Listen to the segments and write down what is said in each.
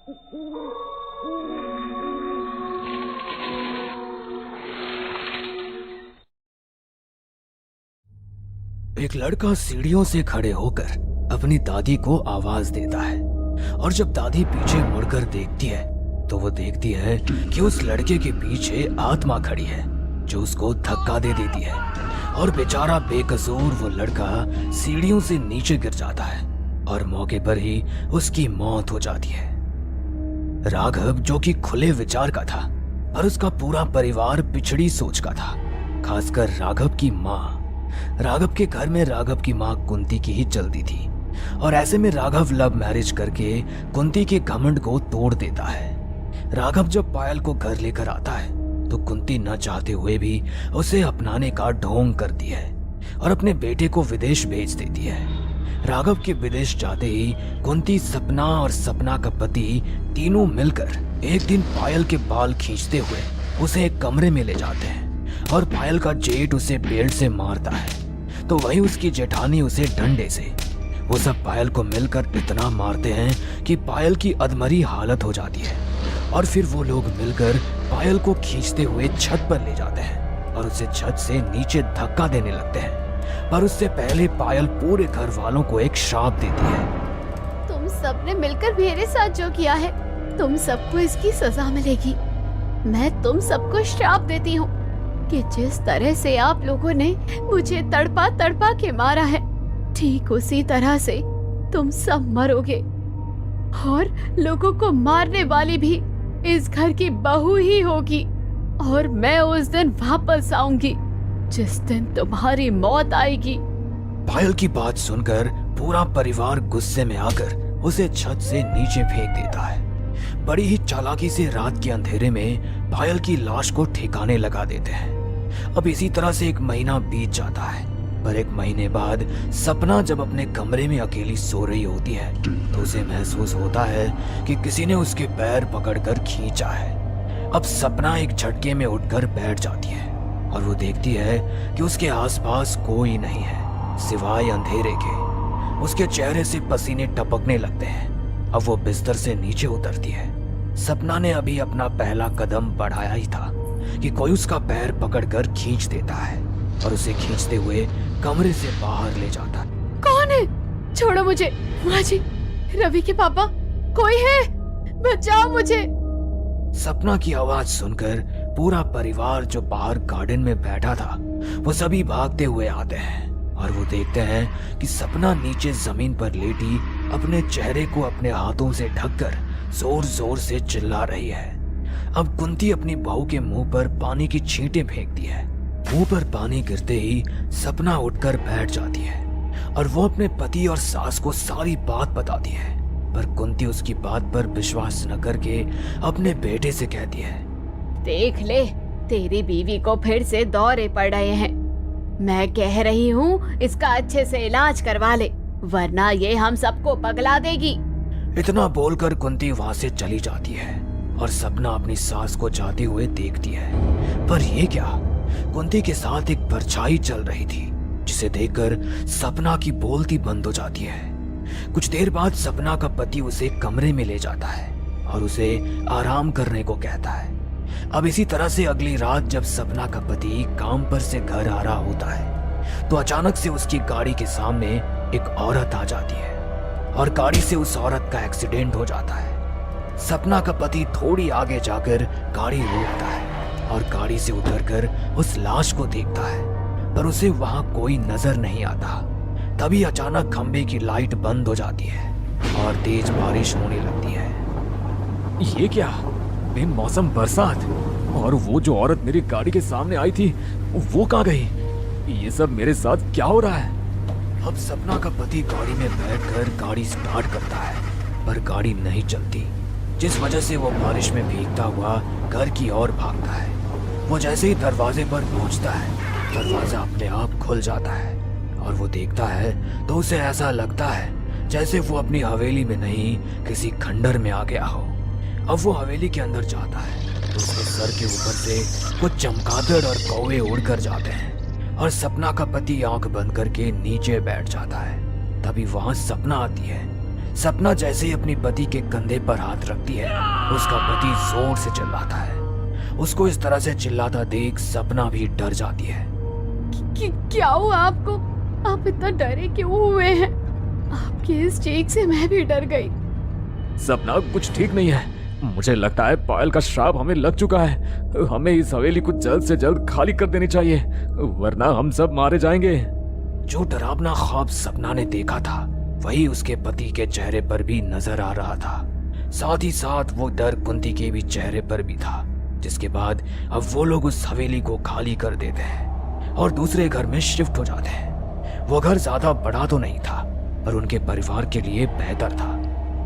एक लड़का सीढ़ियों से खड़े होकर अपनी दादी को आवाज देता है और जब दादी पीछे मुड़कर देखती है तो वो देखती है कि उस लड़के के पीछे आत्मा खड़ी है जो उसको धक्का दे देती है और बेचारा बेकसूर वो लड़का सीढ़ियों से नीचे गिर जाता है और मौके पर ही उसकी मौत हो जाती है। राघव जो कि खुले विचार का था पर उसका पूरा परिवार पिछड़ी सोच का था, खासकर राघव की माँ। राघव के घर में राघव की माँ कुंती की ही चलती थी और ऐसे में राघव लव मैरिज करके कुंती के घमंड को तोड़ देता है। राघव जब पायल को घर लेकर आता है तो कुंती न चाहते हुए भी उसे अपनाने का ढोंग करती है और अपने बेटे को विदेश भेज देती है। राघव के विदेश जाते ही कुंती, सपना और सपना का पति तीनों मिलकर एक दिन पायल के बाल खींचते हुए उसे एक कमरे में ले जाते हैं और पायल का जेठ उसे बेल्ट से मारता है तो वहीं उसकी जेठानी उसे डंडे से। वो सब पायल को मिलकर इतना मारते हैं कि पायल की अधमरी हालत हो जाती है और फिर वो लोग मिलकर पायल को खींचते हुए छत पर ले जाते हैं और उसे छत से नीचे धक्का देने लगते हैं। पर उससे पहले पायल पूरे घर वालों को एक श्राप देती है। तुम सबने मिलकर मेरे साथ जो किया है, तुम सबको इसकी सजा मिलेगी। मैं तुम सबको श्राप देती हूँ कि जिस तरह से आप लोगों ने मुझे तड़पा तड़पा के मारा है, ठीक उसी तरह से तुम सब मरोगे और लोगों को मारने वाली भी इस घर की बहू ही होगी और मैं उस दिन वापस आऊंगी जिस दिन तुम्हारी मौत आएगी। पायल की बात सुनकर पूरा परिवार गुस्से में आकर उसे छत से नीचे फेंक देता है। बड़ी ही चालाकी से रात के अंधेरे में पायल की लाश को ठिकाने लगा देते हैं। अब इसी तरह से एक महीना बीत जाता है पर एक महीने बाद सपना जब अपने कमरे में अकेली सो रही होती है तो उसे महसूस होता है कि किसी ने उसके पैर पकड़कर खींचा है। अब सपना एक झटके में उठकर बैठ जाती है और वो देखती है कि उसके आसपास कोई नहीं है सिवाय अंधेरे के। उसके चेहरे से पसीने टपकने लगते हैं। अब वो बिस्तर से नीचे उतरती है। सपना ने अभी अपना पहला कदम बढ़ाया ही था कि कोई उसका पैर पकड़कर खींच देता है और उसे खींचते हुए कमरे से बाहर ले जाता है। कौन है? छोड़ो मुझे। माँ जी, रवि के पापा, कोई है? बचाओ मुझे। सपना की आवाज सुनकर पूरा परिवार जो बाहर गार्डन में बैठा था वो सभी भागते हुए आते हैं और वो देखते हैं कि सपना नीचे जमीन पर लेटी अपने चेहरे को अपने हाथों से ढककर जोर जोर से चिल्ला रही है। अब कुंती अपनी बहू के मुंह पर पानी की छींटें फेंकती है। मुंह पर पानी गिरते ही सपना उठकर बैठ जाती है और वो अपने पति और सास को सारी बात बताती है। पर कुंती उसकी बात पर विश्वास न करके अपने बेटे से कहती है, देख ले, तेरी बीवी को फिर से दौरे पड़ रहे हैं। मैं कह रही हूँ इसका अच्छे से इलाज करवा ले वरना ये हम सबको पगला देगी। इतना बोलकर कुंती वहाँ से चली जाती है और सपना अपनी सास को जाते हुए देखती है। पर ये क्या, कुंती के साथ एक परछाई चल रही थी जिसे देखकर सपना की बोलती बंद हो जाती है। कुछ देर बाद सपना का पति उसे कमरे में ले जाता है और उसे आराम करने को कहता है। अब इसी तरह से अगली रात जब सपना का पति काम पर से घर आ रहा होता है तो अचानक से उसकी गाड़ी के सामने एक औरत आ जाती है और गाड़ी से उस औरत का एक्सीडेंट हो जाता है। सपना का पति थोड़ी आगे जाकर गाड़ी रोकता है और गाड़ी से उतरकर उस लाश को देखता है पर उसे वहां कोई नजर नहीं आता। तभी अचानक खंबे की लाइट बंद हो जाती है और तेज बारिश होने लगती है। ये क्या, बेमौसम बरसात, और वो जो औरत मेरी गाड़ी के सामने आई थी वो कहाँ गई? ये सब मेरे साथ क्या हो रहा है? अब सपना का पति गाड़ी में बैठकर गाड़ी स्टार्ट करता है पर गाड़ी नहीं चलती जिस वजह से वो बारिश में भीगता हुआ घर की ओर भागता है। वो जैसे ही दरवाजे पर पहुंचता है दरवाजा अपने आप खुल जाता है और वो देखता है तो उसे ऐसा लगता है जैसे वो अपनी हवेली में नहीं किसी खंडर में आ गया हो। अब वो हवेली के अंदर जाता है तो उसके सर के ऊपर से कुछ चमगादड़ और कौवे उड़कर जाते हैं और सपना का पति आंख बंद करके नीचे बैठ जाता है। तभी वहां सपना आती है। सपना जैसे ही अपनी पति के कंधे पर हाथ रखती है, उसका पति जोर से चिल्लाता है। उसको इस तरह से चिल्लाता देख सपना भी डर जाती है। क्या हुआ आपको? आप इतना डरे क्यों हुए हैं? आपकी इस चीख से मैं भी डर गई। सपना, कुछ ठीक नहीं है। मुझे लगता है पायल का श्राप हमें लग चुका है। हमें इस हवेली को जल्द से जल्द खाली कर देनी चाहिए, वरना हम सब मारे जाएंगे। जो डरावना ख्वाब सपना ने देखा था वही उसके पति के चेहरे पर भी नजर आ रहा था। साथ ही साथ वो डर कुंती के भी चेहरे पर भी था, जिसके बाद अब वो लोग उस हवेली को खाली कर देते हैं और दूसरे घर में शिफ्ट हो जाते हैं। वो घर ज्यादा बड़ा तो नहीं था, पर उनके परिवार के लिए बेहतर था।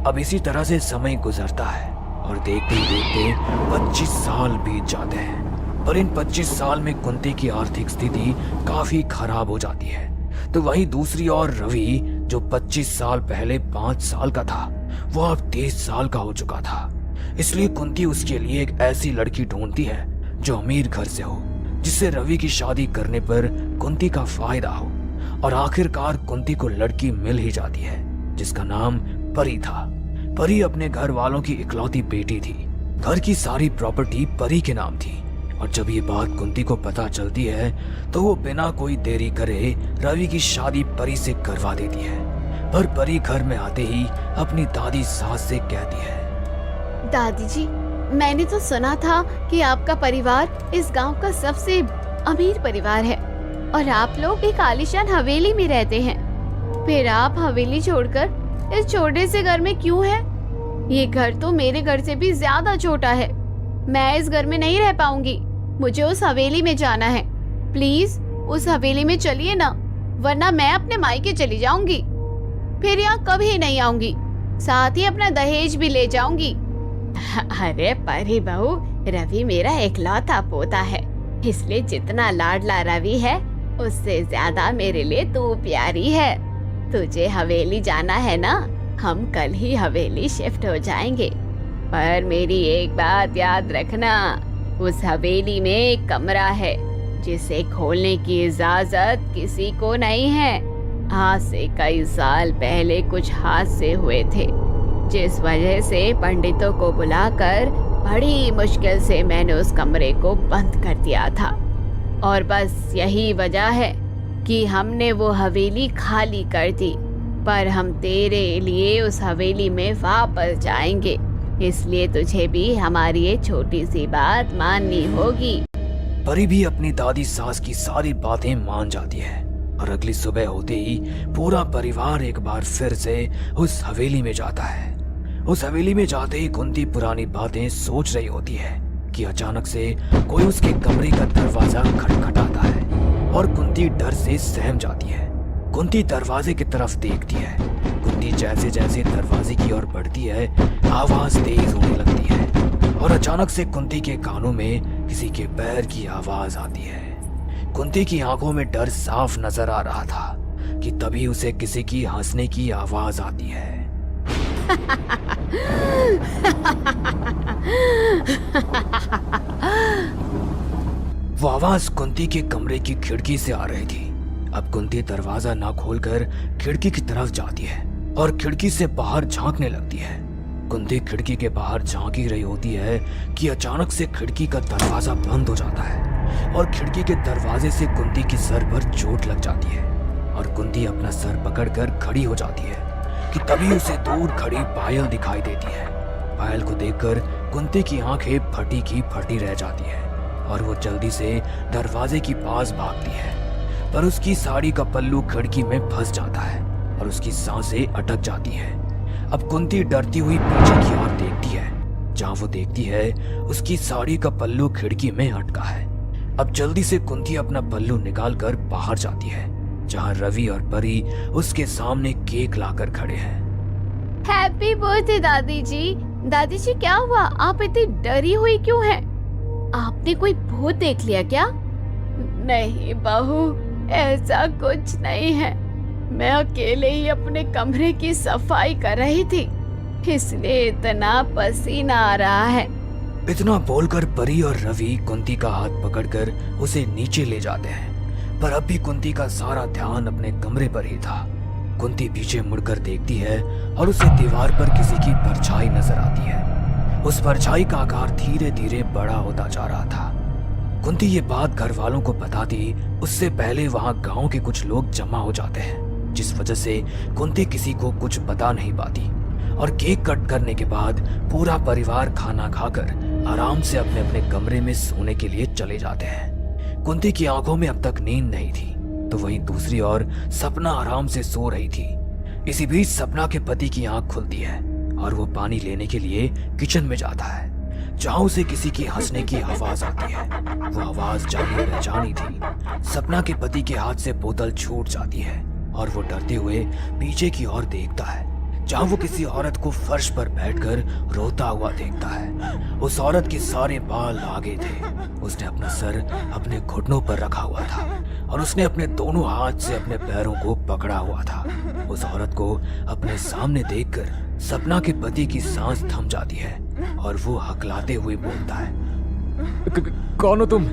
अब इसी तरह से समय गुजरता है और देखते ही देखते 25 साल बीत जाते हैं। पर इन 25 साल में कुंती की आर्थिक स्थिति काफी खराब हो जाती है। तो वहीं दूसरी ओर रवि, जो 25 साल पहले 5 साल का था, वो अब 23 साल का हो चुका था। इसलिए कुंती उसके लिए एक ऐसी लड़की ढूंढती है जो अमीर घर से हो, जिससे रवि की शादी करने पर कुंती का फायदा हो। और आखिरकार कुंती को लड़की मिल ही जाती है, जिसका नाम परी था। परी अपने घर वालों की इकलौती बेटी थी। घर की सारी प्रॉपर्टी परी के नाम थी। और जब ये बात कुंती को पता चलती है तो वो बिना कोई देरी करे रवि की शादी परी से करवा देती है। पर परी घर में आते ही अपनी दादी सास से कहती है, दादी जी, मैंने तो सुना था कि आपका परिवार इस गांव का सबसे अमीर परिवार है और आप लोग एक आलीशान हवेली में रहते हैं। फिर आप हवेली छोड़कर इस छोटे से घर में क्यों हैं? ये घर तो मेरे घर से भी ज्यादा छोटा है। मैं इस घर में नहीं रह पाऊंगी। मुझे उस हवेली में जाना है। प्लीज उस हवेली में चलिए ना, वरना मैं अपने मायके चली जाऊंगी। फिर यहाँ कभी नहीं आऊंगी। साथ ही अपना दहेज भी ले जाऊंगी। अरे परी बहू, रवि मेरा इकलौता पोता है, इसलिए जितना लाडला रवि है उससे ज्यादा मेरे लिए तू प्यारी है। तुझे हवेली जाना है ना, हम कल ही हवेली शिफ्ट हो जाएंगे। पर मेरी एक बात याद रखना, उस हवेली में एक कमरा है जिसे खोलने की इजाजत किसी को नहीं है। आज से कई साल पहले कुछ हादसे हुए थे, जिस वजह से पंडितों को बुलाकर बड़ी मुश्किल से मैंने उस कमरे को बंद कर दिया था। और बस यही वजह है कि हमने वो हवेली खाली कर दी। पर हम तेरे लिए उस हवेली में वापस जाएंगे, इसलिए तुझे भी हमारी ये छोटी सी बात माननी होगी। परी भी अपनी दादी सास की सारी बातें मान जाती है और अगली सुबह होते ही पूरा परिवार एक बार फिर से उस हवेली में जाता है। उस हवेली में जाते ही कुंती पुरानी बातें सोच रही होती है कि अचानक से कोई उसके कमरे का दरवाजा खटखटाता है और कुंती डर से सहम जाती है। कुंती दरवाजे की तरफ देखती है। कुंती जैसे जैसे दरवाजे की ओर बढ़ती है, आवाज तेज होने लगती है और अचानक से कुंती के कानों में किसी के पैर की आवाज आती है। कुंती की आंखों में डर साफ नजर आ रहा था कि तभी उसे किसी की हंसने की आवाज आती है। वो आवाज कुंती के कमरे की खिड़की से आ रही थी। अब कुंती दरवाजा ना खोलकर खिड़की की तरफ जाती है और खिड़की से बाहर झांकने लगती है। कुंती खिड़की के बाहर झांक ही रही होती है कि अचानक से खिड़की का दरवाजा बंद हो जाता है और खिड़की के दरवाजे से कुंती की सर पर चोट लग जाती है और कुंती अपना सर पकड़कर खड़ी हो जाती है कि तभी उसे दूर खड़ी पायल दिखाई देती है। पायल को देखकर कुंती की आंखें फटी की फटी रह जाती है और वो जल्दी से दरवाजे की पास भागती है, पर उसकी साड़ी का पल्लू खिड़की में फंस जाता है और उसकी सांसें अटक जाती हैं। अब कुंती डरती हुई पीछे की ओर देखती है, जहां वो देखती है उसकी साड़ी का पल्लू खिड़की में अटका है। अब जल्दी से कुंती अपना पल्लू निकालकर बाहर जाती है, जहां रवि और परी उसके सामने केक लाकर खड़े हैं। हैप्पी बर्थडे दादी जी। दादी जी क्या हुआ? आप इतनी डरी हुई क्यों हैं? आपने कोई भूत देख लिया क्या? नहीं बहू, ऐसा कुछ नहीं है। मैं अकेले ही अपने कमरे की सफाई कर रही थी, इसलिए इतना पसीना आ रहा है। इतना बोलकर परी और रवि कुंती का हाथ पकड़कर उसे नीचे ले जाते हैं, पर अब भी कुंती का सारा ध्यान अपने कमरे पर ही था। कुंती पीछे मुड़कर देखती है और उसे दीवार पर किसी की परछाई नजर आती है। उस परछाई का आकार धीरे धीरे बड़ा होता जा रहा था। कुंती ये बात घर वालों को बताती उससे पहले वहां गांव के कुछ लोग जमा हो जाते हैं, जिस वजह से कुंती किसी को कुछ बता नहीं पाती। और केक कट करने के बाद पूरा परिवार खाना खाकर आराम से अपने अपने कमरे में सोने के लिए चले जाते हैं। कुंती की आंखों में अब तक नींद नहीं थी, तो वहीं दूसरी ओर सपना आराम से सो रही थी। इसी बीच सपना के पति की आंख खुलती है और वो पानी लेने के लिए किचन में जाता है, जहां उसे किसी की हंसने की आवाज आती है। वो आवाज जानी पहचानी थी। सपना के पति के हाथ से बोतल छूट जाती है और वो डरते हुए पीछे की ओर देखता है, जहां वो किसी औरत को फर्श पर बैठकर रोता हुआ देखता है। उस औरत के सारे बाल आगे थे। उसने अपना सर अपने घुटनों पर रखा हुआ था और उसने अपने दोनों हाथ से अपने पैरों को पकड़ा हुआ था। उस औरत को अपने सामने देखकर सपना के पति की सांस थम जाती है और वो हकलाते हुए बोलता है, कौन हो तुम?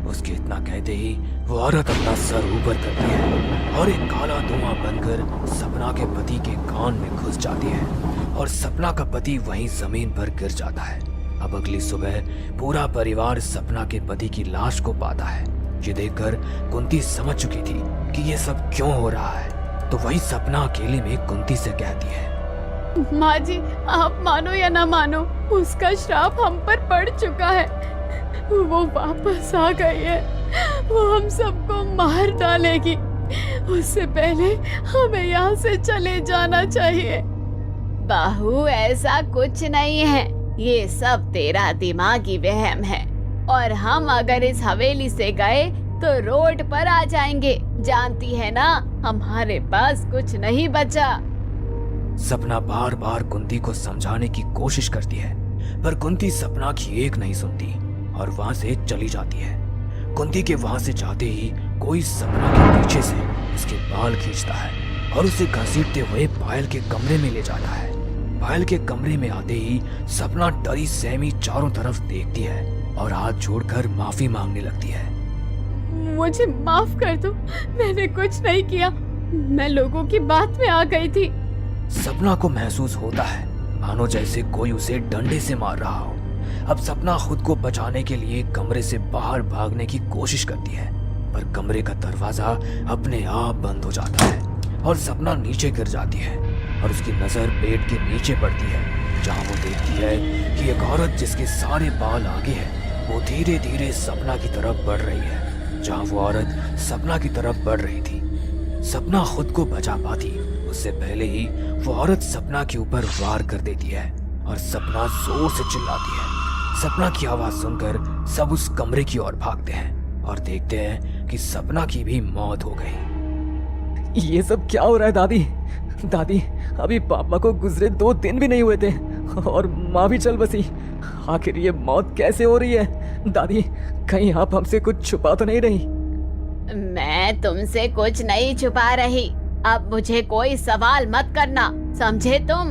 उसके इतना कहते ही वो औरत अपना सर ऊपर करती है और एक काला धुआं बनकर सपना के पति के कान में घुस जाती है और सपना का पति वहीं जमीन पर गिर जाता है। अब अगली सुबह पूरा परिवार सपना के पति की लाश को पाता है। ये देखकर कुंती समझ चुकी थी कि ये सब क्यों हो रहा है, तो वही सपना अकेले में कुंती से कहती है, माँ जी, आप मानो या ना मानो, उसका श्राप हम पर पड़ चुका है। वो वापस आ गई है। वो हम सबको मार डालेगी। उससे पहले हमें यहाँ से चले जाना चाहिए। बहू, ऐसा कुछ नहीं है, ये सब तेरा दिमागी वहम है। और हम अगर इस हवेली से गए तो रोड पर आ जाएंगे। जानती है ना, हमारे पास कुछ नहीं बचा। सपना बार बार कुंती को समझाने की कोशिश करती है, पर कुंती सपना की एक नहीं सुनती और वहां से चली जाती है। कुंती के वहां से जाते ही कोई सपना के पीछे से उसके बाल खींचता है और उसे घसीटते हुए पायल के कमरे में ले जाता है। पायल के कमरे में आते ही सपना डरी सहमी चारों तरफ देखती है और हाथ जोड़कर माफी मांगने लगती है। मुझे माफ कर दो, मैंने कुछ नहीं किया। मैं लोगों की बात में आ गई थी। सपना को महसूस होता है मानो जैसे कोई उसे डंडे से मार रहा हो। अब सपना खुद को बचाने के लिए कमरे से बाहर भागने की कोशिश करती है, पर कमरे का दरवाजा अपने आप बंद हो जाता है और सपना नीचे गिर जाती है और उसकी नजर बेड के नीचे पड़ती है, जहां वो देखती है कि एक औरत जिसके सारे बाल आगे है वो धीरे धीरे सपना की तरफ बढ़ रही है। जहां वो औरत सपना की तरफ बढ़ रही थी, सपना खुद को बचा पाती उससे पहले ही वो औरत सपना के ऊपर वार कर देती है और सपना जोर से चिल्लाती है। सपना की आवाज सुनकर सब उस कमरे की ओर भागते हैं और देखते हैं कि सपना की भी मौत हो गई। ये सब क्या हो रहा है दादी? दादी, अभी पापा को गुजरे 2 दिन भी नहीं हुए थे और माँ भी चल बसी। आखिर ये मौत कैसे हो रही है? दादी, कहीं आप हमसे कुछ छुपा तो नहीं रही? मैं तुमसे कुछ नहीं छुपा रही। अब मुझे कोई सवाल मत करना, समझे तुम?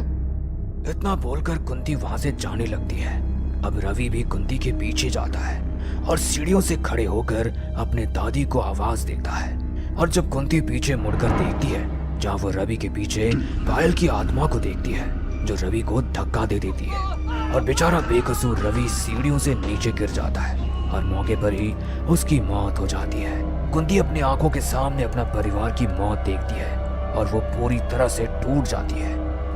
इतना बोलकर कुंती वहां से जाने लगती है। अब रवि भी कुंती के पीछे जाता है और सीढ़ियों से खड़े होकर अपने दादी को आवाज देता है। और जब कुंती पीछे मुड़कर देखती है, जहाँ वो रवि के पीछे पायल की आत्मा को देखती है, जो रवि को धक्का दे देती है और बेचारा बेकसूर रवि सीढ़ियों से नीचे गिर जाता है और मौके पर ही उसकी मौत हो जाती है। कुंती अपनी आंखों के सामने अपना परिवार की मौत देखती है और वो पूरी तरह से टूट जाती है।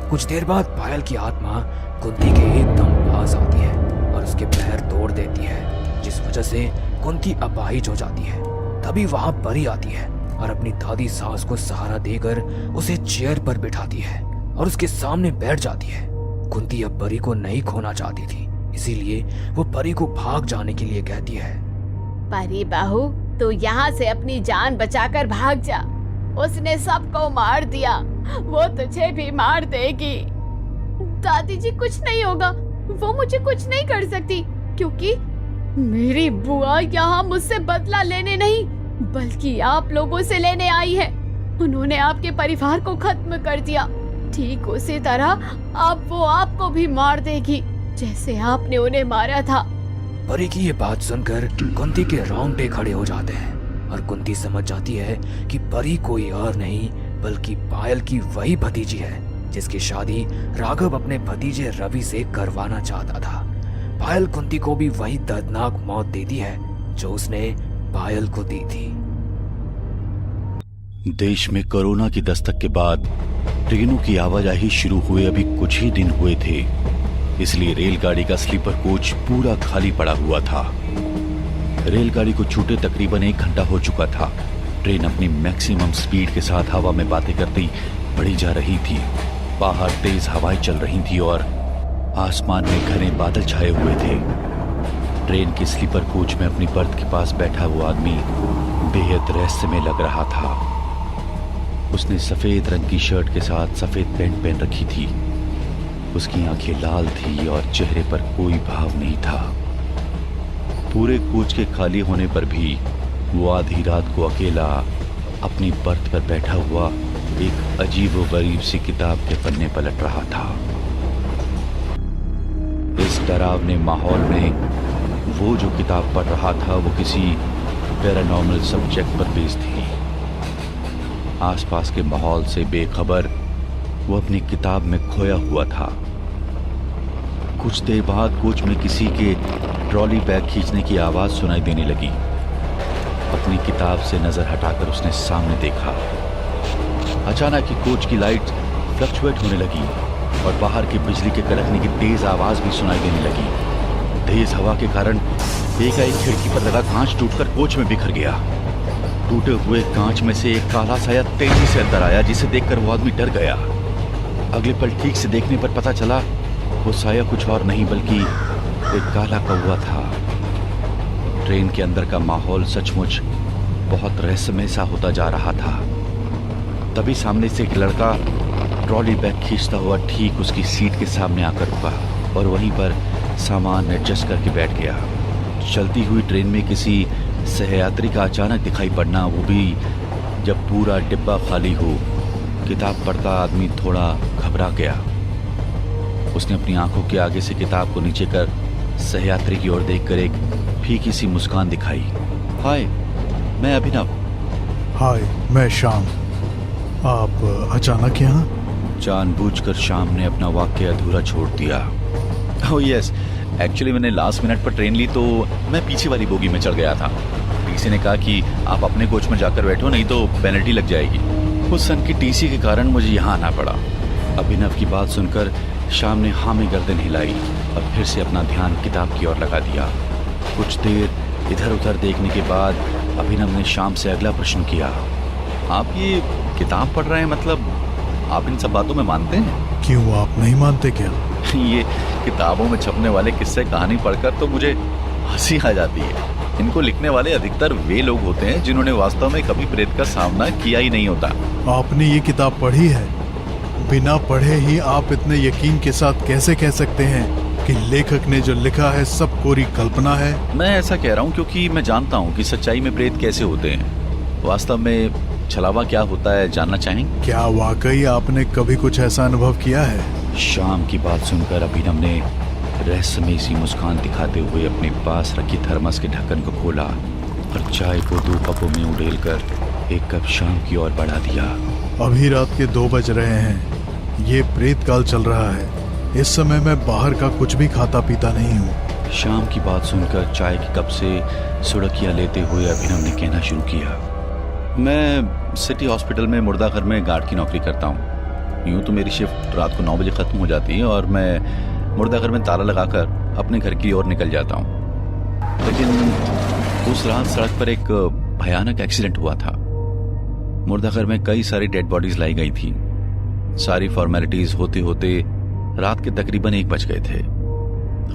कुछ देर बाद पायल की आत्मा कुंती के एकदम पास आती है और उसके पैर तोड़ देती है, जिस वजह से कुंती अपाहिज हो जाती है। तभी वहां परी आती है और अपनी दादी सास को सहारा देकर उसे चेयर पर बिठाती है और उसके सामने बैठ जाती है। कुंती अब परी को नहीं खोना चाहती थी, इसीलिए वो परी को भाग जाने के लिए कहती है। परी बहू, तू यहाँ से अपनी जान बचाकर भाग जा। उसने सबको मार दिया, वो तुझे भी मार देगी। दादी जी, कुछ नहीं होगा। वो मुझे कुछ नहीं कर सकती, क्योंकि मेरी बुआ यहाँ मुझसे बदला लेने नहीं बल्कि आप लोगों से लेने आई है। उन्होंने आपके परिवार को खत्म कर दिया। ठीक उसी तरह अब वो आपको भी मार देगी, जैसे आपने उन्हें मारा था। परी की ये बात सुनकर कुंती के रोंगटे खड़े हो जाते हैं और कुंती समझ जाती है कि परी कोई और नहीं बल्कि पायल की वही भतीजी है जिसकी शादी राघव अपने भतीजे रवि से करवाना चाहता था। पायल कुंती को भी वही दर्दनाक मौत देती है जो उसने पायल को दी थी। देश में कोरोना की दस्तक के बाद ट्रेनों की आवाजाही शुरू हुए अभी कुछ ही दिन हुए थे, इसलिए रेलगाड़ी का स्लीपर कोच पूरा खाली पड़ा हुआ था। रेलगाड़ी को छूटे तकरीबन 1 घंटा हो चुका था। ट्रेन अपनी मैक्सिमम स्पीड के साथ हवा में बातें करती बढ़ी जा रही थी। बाहर तेज हवाएं चल रही थी और आसमान में घने बादल छाए हुए थे। ट्रेन के स्लीपर कोच में अपनी बर्थ के पास बैठा हुआ आदमी बेहद रहस्य में लग रहा था। उसने सफेद रंग की शर्ट के साथ सफेद पैंट पहन रखी थी। उसकी आंखें लाल थी और चेहरे पर कोई भाव नहीं था। पूरे कोच के खाली होने पर भी वो आधी रात को अकेला अपनी बर्थ पर बैठा हुआ एक अजीबोगरीब सी किताब के पन्ने पलट रहा था। इस डरावने माहौल में वो जो किताब पढ़ रहा था वो किसी पैरानॉर्मल सब्जेक्ट पर बेस्ड थी। आसपास के माहौल से बेखबर वो अपनी किताब में खोया हुआ था। कुछ देर बाद कोच में किसी के ट्रॉली बैग खींचने की आवाज सुनाई देने लगी। अपनी किताब से नजर हटाकर उसने सामने देखा। अचानक ही कोच की लाइट फ्लक्चुएट होने लगी और बाहर की बिजली के कड़कने की तेज आवाज भी सुनाई देने लगी। तेज हवा के कारण एकाएक खिड़की पर लगा कांच टूटकर कोच में बिखर गया। टूटे हुए कांच में से एक काला साया तेजी से अंदर आया, जिसे देखकर वो आदमी डर गया। अगले पल ठीक से देखने पर पता चला वो साया कुछ और नहीं बल्कि एक काला कौवा था। ट्रेन के अंदर का माहौल सचमुच बहुत रहस्यमय सा होता जा रहा था। तभी सामने से एक लड़का ट्रॉली बैग खींचता हुआ ठीक उसकी सीट के सामने आकर रुका और वहीं पर सामान एडजस्ट करके बैठ गया। चलती हुई ट्रेन में किसी सहयात्री का अचानक दिखाई पड़ना, वो भी जब पूरा डिब्बा खाली हो। किताब पढ़ता आदमी थोड़ा घबरा गया। उसने अपनी आंखों के आगे से किताब को नीचे कर सहयात्री की ओर देखकर एक फीकी सी मुस्कान दिखाई। हाय, मैं अभिनव। हाय, मैं श्याम। आप अचानक यहाँ? जानबूझकर श्याम ने अपना वाक्य अधूरा छोड़ दिया। ओह यस, एक्चुअली मैंने लास्ट मिनट पर ट्रेन ली तो मैं पीछे वाली बोगी में चढ़ गया था। टीसी ने कहा कि आप अपने कोच में जाकर बैठो, नहीं तो पेनल्टी लग जाएगी। उस सन की टीसी के कारण मुझे यहाँ आना पड़ा। अभिनव की बात सुनकर श्याम ने हाँ में गर्दन हिलाई और फिर से अपना ध्यान किताब की ओर लगा दिया। कुछ देर इधर उधर देखने के बाद अभिनव ने श्याम से अगला प्रश्न किया। आप ये किताब पढ़ रहे हैं, मतलब आप इन सब बातों में मानते हैं? क्यों, आप नहीं मानते क्या? ये किताबों में छपने वाले किस्से कहानी पढ़कर तो मुझे हंसी आ जाती है। इनको लिखने वाले अधिकतर वे लोग होते हैं जिन्होंने वास्तव में कभी प्रेत का सामना किया ही नहीं होता। आपने ये किताब पढ़ी है? बिना पढ़े ही आप इतने यकीन के साथ कैसे कह सकते हैं कि लेखक ने जो लिखा है सब कोरी कल्पना है? मैं ऐसा कह रहा हूँ क्योंकि मैं जानता हूँ कि सच्चाई में प्रेत कैसे होते हैं। वास्तव में छलावा क्या होता है, जानना चाहेंगे? क्या वाकई आपने कभी कुछ ऐसा अनुभव किया है? श्याम की बात सुनकर अभिनव ने रहस्यमय सी मुस्कान दिखाते हुए अपने पास रखी थर्मस के ढक्कन को खोला और चाय को 2 कपों में उड़ेलकर एक कप श्याम की ओर बढ़ा दिया। अभी रात के 2 बज रहे हैं। ये प्रेत काल चल रहा है। इस समय मैं बाहर का कुछ भी खाता पीता नहीं हूँ। श्याम की बात सुनकर चाय के कप से सुड़कियां लेते हुए अभिनव ने कहना शुरू किया। मैं सिटी हॉस्पिटल में मुर्दाघर में गार्ड की नौकरी करता हूँ। यूँ तो मेरी शिफ्ट रात को 9 बजे ख़त्म हो जाती है और मैं मुर्दाघर में ताला लगाकर अपने घर की ओर निकल जाता हूँ। लेकिन उस रात सड़क पर एक भयानक एक्सीडेंट हुआ था। मुर्दाघर में कई सारी डेड बॉडीज लाई गई थी। सारी फॉर्मेलिटीज होते होते रात के तकरीबन 1 बज गए थे।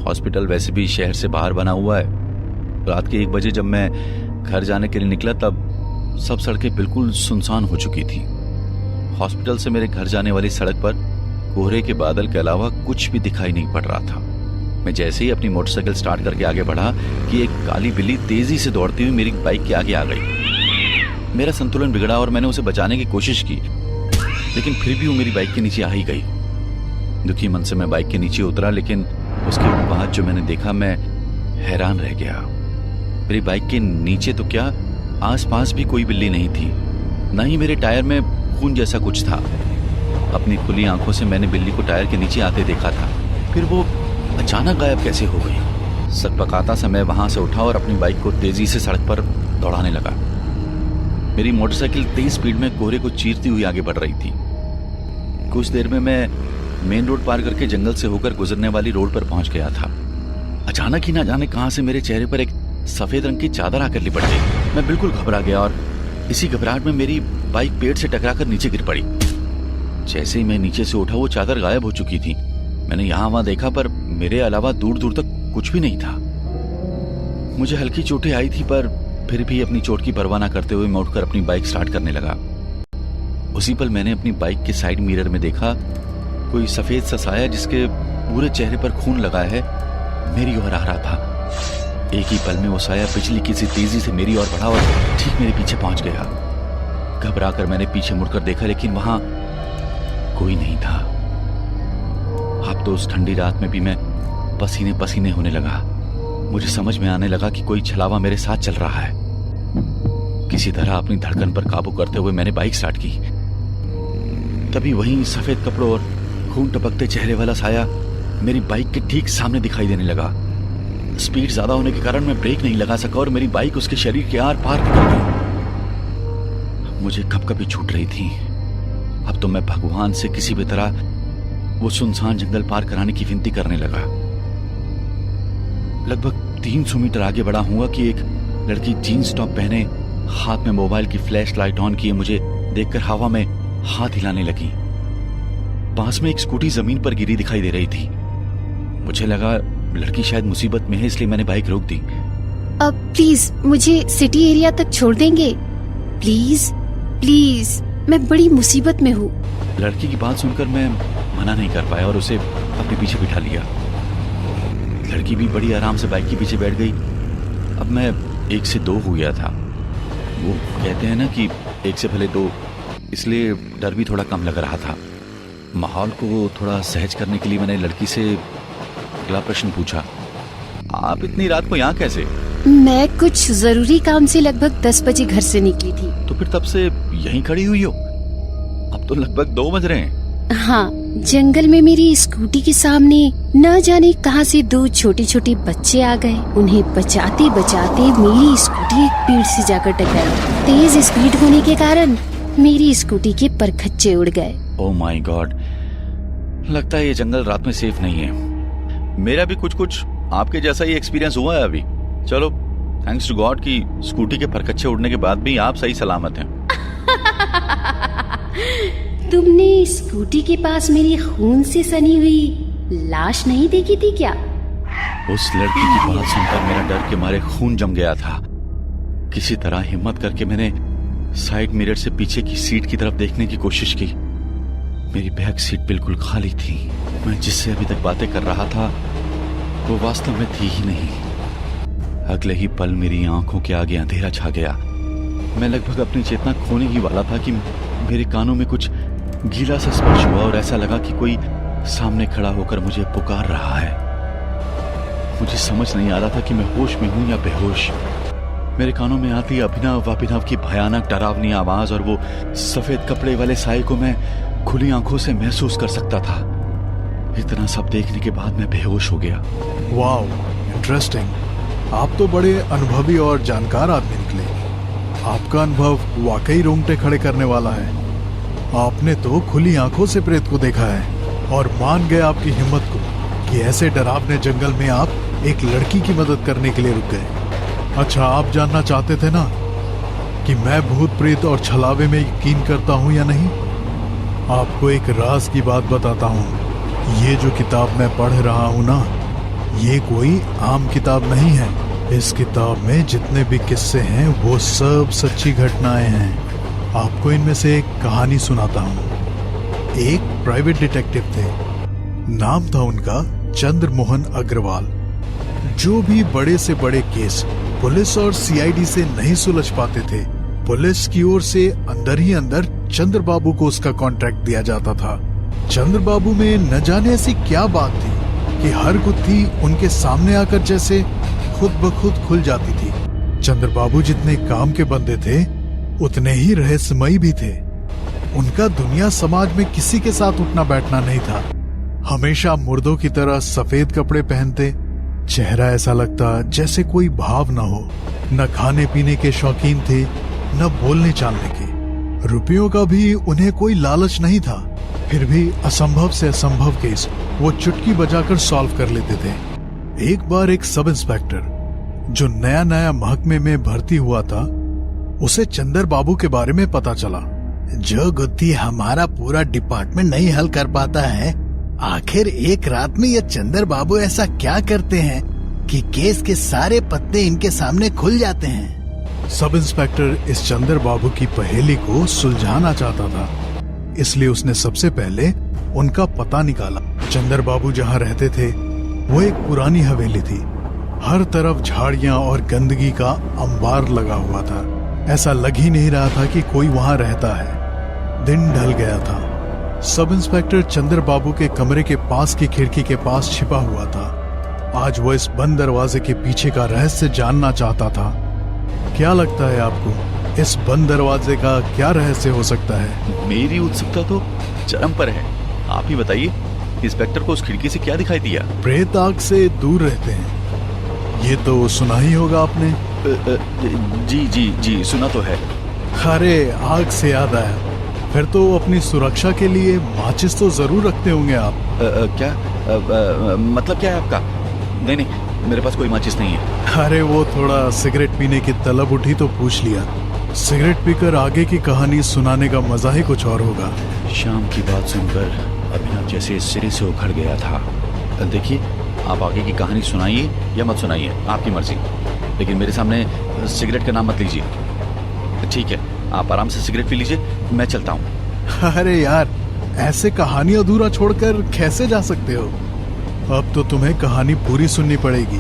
हॉस्पिटल वैसे भी शहर से बाहर बना हुआ है। रात के 1 बजे जब मैं घर जाने के लिए निकला तब सब सड़कें बिल्कुल सुनसान हो चुकी थी। हॉस्पिटल से मेरे घर जाने वाली सड़क पर कोहरे के बादल के अलावा कुछ भी दिखाई नहीं पड़ रहा था। मैं जैसे ही अपनी मोटरसाइकिल स्टार्ट करके आगे बढ़ा कि एक काली बिल्ली तेजी से दौड़ती हुई मेरी बाइक के आगे आ गई। मेरा संतुलन बिगड़ा और मैंने उसे बचाने की कोशिश की, लेकिन फिर भी वो मेरी बाइक के नीचे आ ही गई। दुखी मन से मैं बाइक के नीचे उतरा, लेकिन उसके बाद जो मैंने देखा मैं हैरान रह गया। मेरी बाइक के नीचे तो क्या, आसपास भी कोई बिल्ली नहीं थी। न ही मेरे टायर में खून जैसा कुछ था। अपनी खुली आंखों से मैंने बिल्ली को टायर के नीचे आते देखा था, फिर वो अचानक गायब कैसे हो गई। सकपकाता सा मैं वहां से उठा और अपनी बाइक को तेजी से सड़क पर दौड़ाने लगा। मेरी मोटरसाइकिल तेज स्पीड में कोहरे को चीरती हुई आगे बढ़ रही थी। कुछ देर में मैं मेन रोड पार करके जंगल से होकर गुजरने वाली रोड पर पहुंच गया था। अचानक ही ना जाने कहां से मेरे चेहरे पर एक सफेद रंग की चादर आकर लिपट गई। मैं बिल्कुल घबरा गया और इसी घबराहट में मेरी बाइक पेड़ से टकराकर नीचे गिर पड़ी। जैसे ही मैं नीचे से उठा वो चादर गायब हो चुकी थी। मैंने यहाँ वहां देखा पर मेरे अलावा दूर दूर तक कुछ भी नहीं था। मुझे हल्की चोटें आई थी पर फिर भी अपनी चोट की परवाह न करते हुए मैं उठकर अपनी बाइक स्टार्ट करने लगा। उसी पल मैंने अपनी बाइक के साइड मिरर में देखा कोई सफेद सा साया जिसके पूरे चेहरे पर खून लगा है मेरी ओर आ रहा था। एक ही पल में वो साया बिजली की सी तेजी से मेरी ओर बढ़ा और ठीक मेरे पीछे पहुंच गया। घबरा कर मैंने पीछे मुड़कर देखा लेकिन वहां कोई नहीं था। अब तो उस ठंडी रात में भी मैं पसीने पसीने होने लगा। मुझे समझ में आने लगा कि कोई छलावा मेरे साथ चल रहा है। किसी तरह अपनी धड़कन पर काबू करते हुए मैंने बाइक स्टार्ट की। तभी वहीं सफेद कपड़ों और खून टपकते चेहरे वाला साया मेरी बाइक के ठीक सामने दिखाई देने लगा। स्पीड ज्यादा होने के कारण मैं ब्रेक नहीं लगा सका और मेरी बाइक उसके शरीर के आर पार निकल गई। मुझे कपकपी छूट रही थी। अब तो मैं भगवान से किसी भी तरह वो सुनसान जंगल पार कराने की विनती करने लगा। लगभग 300 मीटर आगे बढ़ा हुआ कि एक लड़की जीन्स टॉप पहने हाथ में मोबाइल की फ्लैश लाइट ऑन किए मुझे देखकर हवा में हाथ हिलाने लगी। पास में एक स्कूटी जमीन पर गिरी दिखाई दे रही थी। मुझे लगा लड़की शायद मुसीबत में है, इसलिए मैंने बाइक रोक दी। अब प्लीज मुझे सिटी एरिया तक छोड़ देंगे? प्लीज प्लीज, मैं बड़ी मुसीबत में हूँ। लड़की की बात सुनकर मैं मना नहीं कर पाया और उसे अपने पीछे बिठा लिया। लड़की भी बड़ी आराम से बाइक के पीछे बैठ गई। अब मैं 1 से 2 हो गया था। वो कहते हैं ना कि 1 से भले 2, इसलिए डर भी थोड़ा कम लग रहा था। माहौल को थोड़ा सहज करने के लिए मैंने लड़की से अगला प्रश्न पूछा, आप इतनी रात को यहाँ कैसे? मैं कुछ जरूरी काम से लगभग 10 बजे घर से निकली थी। तो फिर तब से यहीं खड़ी हुई हो? अब तो लगभग 2 बज रहे हैं। हाँ, जंगल में मेरी स्कूटी के सामने न जाने कहां से 2 छोटे छोटे बच्चे आ गए। उन्हें बचाते बचाते मेरी स्कूटी एक पेड़ से जाकर टकराई। तेज स्पीड होने के कारण मेरी स्कूटी के परखच्चे उड़ गए। ओह माय गॉड, लगता है ये जंगल रात में सेफ नहीं है। मेरा भी कुछ आपके जैसा ही एक्सपीरियंस हुआ है अभी। चलो, थैंक्स टू गॉड कि स्कूटी के परखच्चे उड़ने के बाद भी आप सही सलामत हैं। तुमने स्कूटी के पास मेरी खून से सनी हुई लाश नहीं देखी थी क्या? उस लड़की की बात सुनकर मेरा डर के मारे खून जम गया था। किसी तरह हिम्मत करके मैंने साइड मिरर से पीछे की सीट की तरफ देखने की कोशिश की। मेरी बैक सीट बिल्कुल खाली थी। मैं जिससे अभी तक बातें कर रहा था वो वास्तव में थी ही नहीं। अगले ही पल मेरी आंखों के आगे अंधेरा छा गया। मैं लगभग अपनी चेतना खोने ही वाला था कि मेरे कानों में कुछ गीला सा स्पर्श हुआ और ऐसा लगा कि कोई सामने खड़ा होकर मुझे पुकार रहा है। मुझे समझ नहीं आ रहा था कि मैं होश में हूं या बेहोश। मेरे कानों में आती अभिनव अभिनव की भयानक डरावनी आवाज और वो सफेद कपड़े वाले साये को मैं खुली आंखों से महसूस कर सकता था। इतना सब देखने के बाद मैं बेहोश हो गया। Wow, interesting. आप तो बड़े अनुभवी और जानकार आदमी निकले। आपका अनुभव वाकई रोंगटे खड़े करने वाला है। आपने तो खुली आंखों से प्रेत को देखा है और मान गए आपकी हिम्मत को कि ऐसे डरावने जंगल में आप एक लड़की की मदद करने के लिए रुक गए। अच्छा, आप जानना चाहते थे ना कि मैं भूत प्रेत और छलावे में यकीन करता हूं या नहीं? आपको एक राज की बात बताता हूं। ये जो किताब मैं पढ़ रहा हूं ना, ये कोई आम किताब नहीं है। इस किताब में जितने भी किस्से हैं वो सब सच्ची घटनाएं हैं। आपको इनमें से एक कहानी सुनाता हूं। एक प्राइवेट डिटेक्टिव थे, नाम था उनका चंद्र मोहन अग्रवाल। जो भी बड़े से बड़े केस पुलिस और सीआईडी से नहीं सुलझ पाते थे, पुलिस की ओर से अंदर ही अंदर चंद्र बाबू को उसका कॉन्ट्रैक्ट दिया जाता था। चंद्र बाबू में न जाने ऐसी क्या बात थी कि हर गुत्थी उनके सामने आकर जैसे खुद ब खुद खुल जाती थी। चंद्र बाबू जितने काम के बंदे थे उतने ही रहस्यमयी भी थे। उनका दुनिया समाज में किसी के साथ उठना बैठना नहीं था। हमेशा मुर्दों की तरह सफेद कपड़े पहनते, चेहरा ऐसा लगता जैसे कोई भाव न हो। न खाने पीने के शौकीन थे, न बोलने चालने के। रुपयों का भी उन्हें कोई लालच नहीं था। फिर भी असंभव से असंभव केस वो चुटकी बजाकर सॉल्व कर लेते थे। एक बार एक सब इंस्पेक्टर जो नया नया महकमे में भर्ती हुआ था, उसे चंदर बाबू के बारे में पता चला। जो गुत्थी हमारा पूरा डिपार्टमेंट नहीं हल कर पाता है, आखिर एक रात में ये चंदर बाबू ऐसा क्या करते हैं कि केस के सारे पत्ते इनके सामने खुल जाते हैं। सब इंस्पेक्टर इस चंदर बाबू की पहेली को सुलझाना चाहता था, इसलिए उसने सबसे पहले उनका पता निकाला। चंदर बाबू जहाँ रहते थे वो एक पुरानी हवेली थी। हर तरफ झाड़ियां और गंदगी का अंबार लगा हुआ था। ऐसा लग ही नहीं रहा था कि कोई वहां रहता है। दिन ढल गया था। सब इंस्पेक्टर चंदर बाबू के कमरे के पास की खिड़की के पास छिपा हुआ था। आज वो इस बंद दरवाजे के पीछे का रहस्य जानना चाहता था। क्या लगता है आपको, इस बंद दरवाजे का क्या रहस्य हो सकता है? मेरी उत्सुकता तो चरम पर है। आप ही बताइए, इंस्पेक्टर को उस खिड़की से क्या दिखाई दिया? प्रेत आग से दूर रहते हैं, ये तो सुना ही होगा आपने। जी जी जी, सुना तो है। अरे आग से याद आया, फिर तो अपनी सुरक्षा के लिए माचिस तो जरूर रखते होंगे आप। क्या मतलब क्या है आपका? नहीं नहीं, मेरे पास कोई माचिस नहीं है। अरे वो थोड़ा सिगरेट पीने की तलब उठी तो पूछ लिया। सिगरेट पीकर आगे की कहानी सुनाने का मजा ही कुछ और होगा। शाम की बात सुनकर अभिनव जैसे सिरे से उखड़ गया था। देखिए, आप आगे की कहानी सुनाइए या मत सुनाइए, आपकी मर्जी, लेकिन मेरे सामने सिगरेट का नाम मत लीजिए। ठीक है, आप आराम से सिगरेट पी लीजिए, मैं चलता हूँ। अरे यार, ऐसे कहानी अधूरा छोड़कर कैसे जा सकते हो? अब तो तुम्हें कहानी पूरी सुननी पड़ेगी।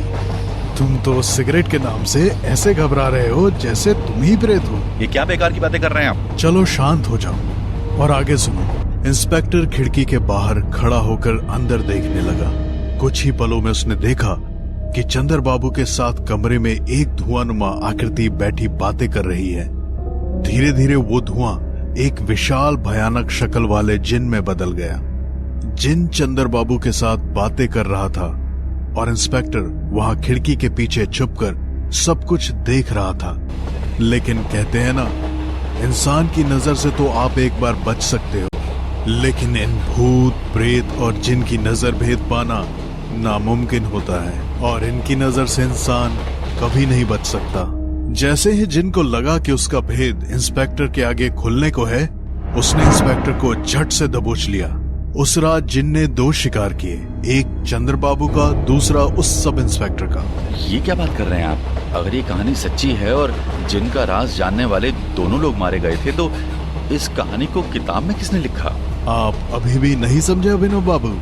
तुम तो सिगरेट के नाम से ऐसे घबरा रहे हो जैसे तुम ही प्रेत हो। ये क्या बेकार की बातें कर रहे हैं आप? चलो शांत हो जाओ और आगे सुनो। इंस्पेक्टर खिड़की के बाहर खड़ा होकर अंदर देखने लगा। कुछ ही पलों में उसने देखा कि चंदर बाबू के साथ कमरे में एक धुआंनुमा आकृति बैठी बातें कर रही है। धीरे धीरे वो धुआं एक विशाल भयानक शक्ल वाले जिन में बदल गया। जिन चंदर बाबू के साथ बातें कर रहा था और इंस्पेक्टर वहां खिड़की के पीछे छुपकर सब कुछ देख रहा था। लेकिन कहते हैं ना, इंसान की नजर से तो आप एक बार बच सकते हो, लेकिन इन भूत प्रेत और जिन की नजर भेद पाना नामुमकिन होता है, और इनकी नजर से इंसान कभी नहीं बच सकता। जैसे ही जिन को लगा कि उसका भेद इंस्पेक्टर के आगे खुलने को है, उसने इंस्पेक्टर को झट से दबोच लिया। उस रात जिन ने 2 शिकार किए, एक चंद्र बाबू का, दूसरा उस सब इंस्पेक्टर का। ये क्या बात कर रहे हैं आप? अगर ये कहानी सच्ची है और जिन का राज जानने वाले दोनों लोग मारे गए थे, तो इस कहानी को किताब में किसने लिखा? आप अभी भी नहीं समझे अभिनव बाबू?